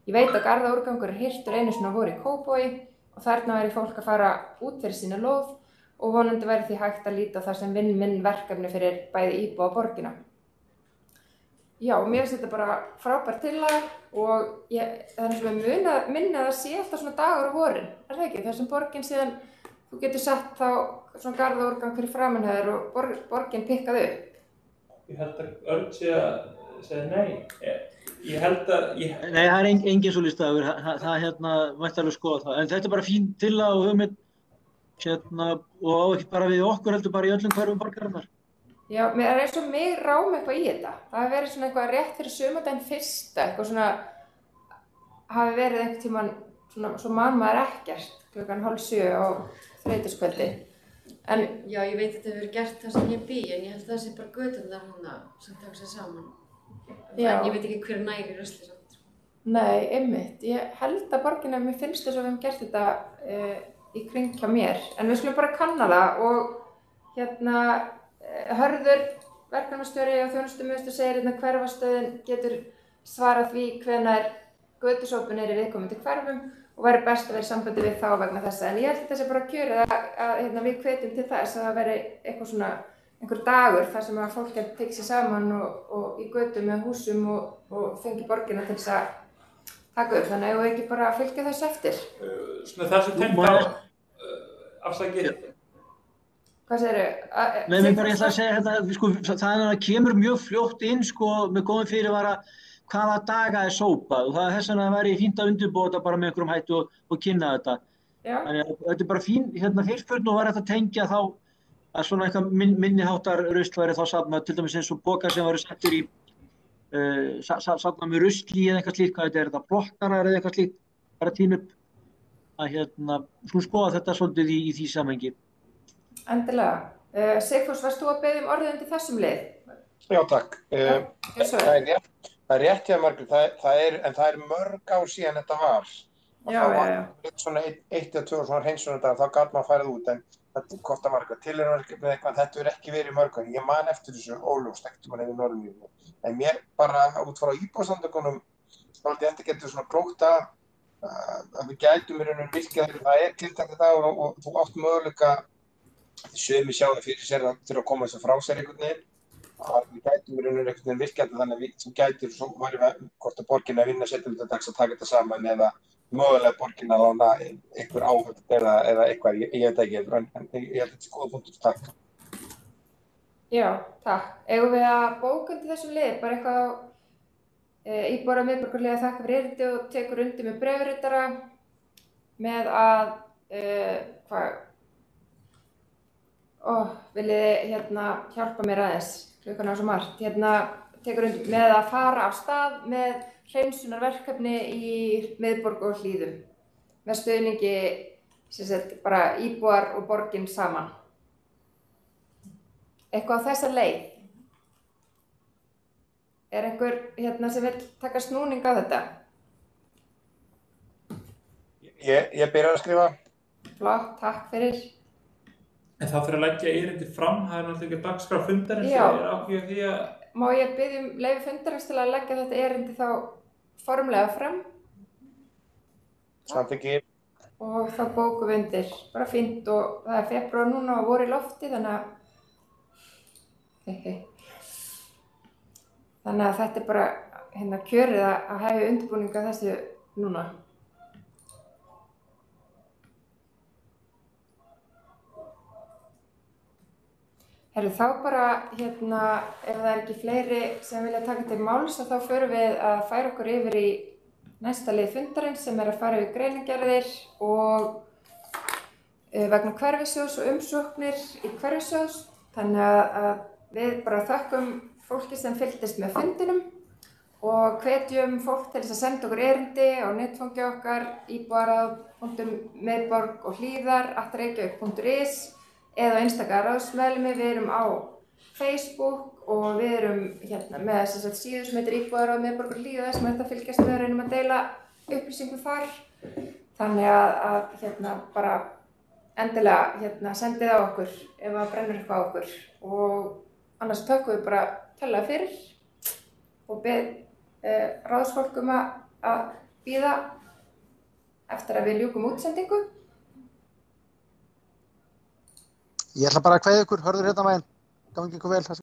Ég veit að garðaúrgangur hirtur einu sinni voru í Kópavogi og þarna væri fólk að fara út fyrir sína lóð og vonandi væri því hægt að líta á það sem vinn-vinn verkefni fyrir bæði íbúa og borgina. Já, mér finnst þetta bara frábært tillaga og þannig sem ég minna að það sé alltaf svona dagur á vorin, það ekki? Þar sem borgin síðan, þú getur sett þá svona garðaúrgang fyrir framan þér og borgin pikkað upp. Ég held að Örn sé að segja nei. Ég held að... Nei, það engin svo listaður, það mætti alveg skoða það. En þetta bara fín tillaga og hugmynd og ekki bara við okkur heldur bara í öllum hverfum borgarinnar. Já, mér svo mig rám eitthvað í þetta. Það hafi verið svona eitthvað rétt fyrir sumardaginn fyrsta, eitthvað svona hafi verið einhvern tímann svona, svo man maður ekkert klukkan 6:30 á þriðjudagskvöldi. En já, ég veit að þetta hefur verið gert þar sem ég bý, en ég held að það sé bara göturnar hana sem tók sér saman. Já. En ég veit ekki hver næri rusli samt. Nei, einmitt. Ég held að borginni, mér finnst þess að við hefum gert þetta í kring hjá mér. En við skulum bara kanna það og Hörður, verkefnastjóri og þjónustumiðstöð segir hérna hverfastöðin getur svarað því hvenær götusópin í viðkomandi hverfum og væri best að vera í sambandi við þá vegna þessa. En ég held að þessi bara kjörið að við hvetjum til þess að það veri eitthvað svona einhver dagur þar sem að fólk getur tekið sér saman og í götum með húsum og fengi borgina til þess að taka upp. Þannig að við ekki bara fylgja þessu eftir. Svona þessu tengt á afsakið. Hvað segirðu? Nei, ég ætla að segja þetta, sko, það kemur mjög fljótt inn, sko, með góðum fyrirvara hvaða daga er sópað og það þess vegna væri fínt að undirbúa þetta bara með einhverjum hætti og kynna þetta. Já. Þannig að þetta bara fín, fyrirspurn og var þetta að tengja þá að svona eitthvað minniháttar rusl væri þá safnað, til dæmis eins og pokar sem væri settur í safnað með rusli eða eitthvað slíkt, hvað þetta blokkarar eða eitthvað slíkt, bara tíma upp að þú skoða þetta svolítið í því samhengi. Endilega. Sigfús, varst þú að beðja orðið undir þessum lið? Já, takk. Það er rétt hjá Margrét, en það er mörg ár síðan þetta var. Já. Svona 1 eða 2 svona hreinsunardagar, þá gat maður farið út, en þetta kostar margar. Tilraunarverkefni eitthvað, þetta hefur ekki verið mörg ár. Ég man eftir þessu óljóst, ekkert mann yfir Norðurlífinu. En mér bara út frá íbúasamtökunum, þá held ég þetta getur svona klókt að við gætum í rauninu virkja þegar það er tiltækt þetta og þú átt möguleika, sumir sjá það fyrir sér að þurfa að koma þessu frá sér einhvern veginn. Við gætum í rauninu einhvern veginn virkjandi þannig að við gætum svo væri hvort að borgin að vinna setjumdags að taka þetta saman eða mögulega borgin að lána einhver áhöld eða eitthvað, ég veit ekki, en ég held að þetta er góða punktur, takk. Já, takk. Eigum við að bóka undir þessum lið, bara eitthvað íbúar á miðborgarliða þakka fyrir erindi og tekur undir með bréfritara með að, viljið hjálpa mér aðeins, klukkan á svo margt, tekur undir með að fara af stað með hreinsunarverkefni í miðborg og hlíðum með stuðningi bara íbúar og borgin saman. Eitthvað á þessa leið. Er einhver sem vill taka snúning á þetta? Ég byrjar að skrifa. Flott, takk fyrir. En það fyrir að leggja erindi fram, það er náttúrulega ekki dagskrá fundarins, Já. er áhuga því að... Má ég biðja leyfi fundarins til að leggja þetta erindi þá formlega fram? Samþykki. Og þá bókum við undir. Bara fínt og það er febrúar núna og voru í lofti, þannig að... Þannig að þetta er bara kjörið að hefja undirbúning að þessu núna. Herru, þá bara, ef það er ekki fleiri sem vilja taka til máls, þá förum við að færa okkur yfir í næsta lið fundarins sem er að fara yfir greinargerðir og vegna hverfissjóðs og umsóknir í hverfissjóðs. Þannig að við bara þökkum fólki sem fylgdist með fundinum og hvetjum fólk til þess að senda okkur erindi á netfangi okkar íbúarráð.miðborg og hlíðar@reykjavik.is eða á einstaka ráðsmeðlimi. Við erum á Facebook og við erum með síðu sem heitir íbúarráð miðborg og hlíðar sem er að fylgjast með og reynum að deila upplýsingum þar. Þannig að bara endilega sendið á okkur ef það brennur eitthvað á okkur og annars tökum við bara tala fyrir og beð ráðsfólk að bíða eftir að við ljúkum útsendingu. Ég ætla bara að kveðja ykkur, hörður hérna megin. Gangi ykkur vel.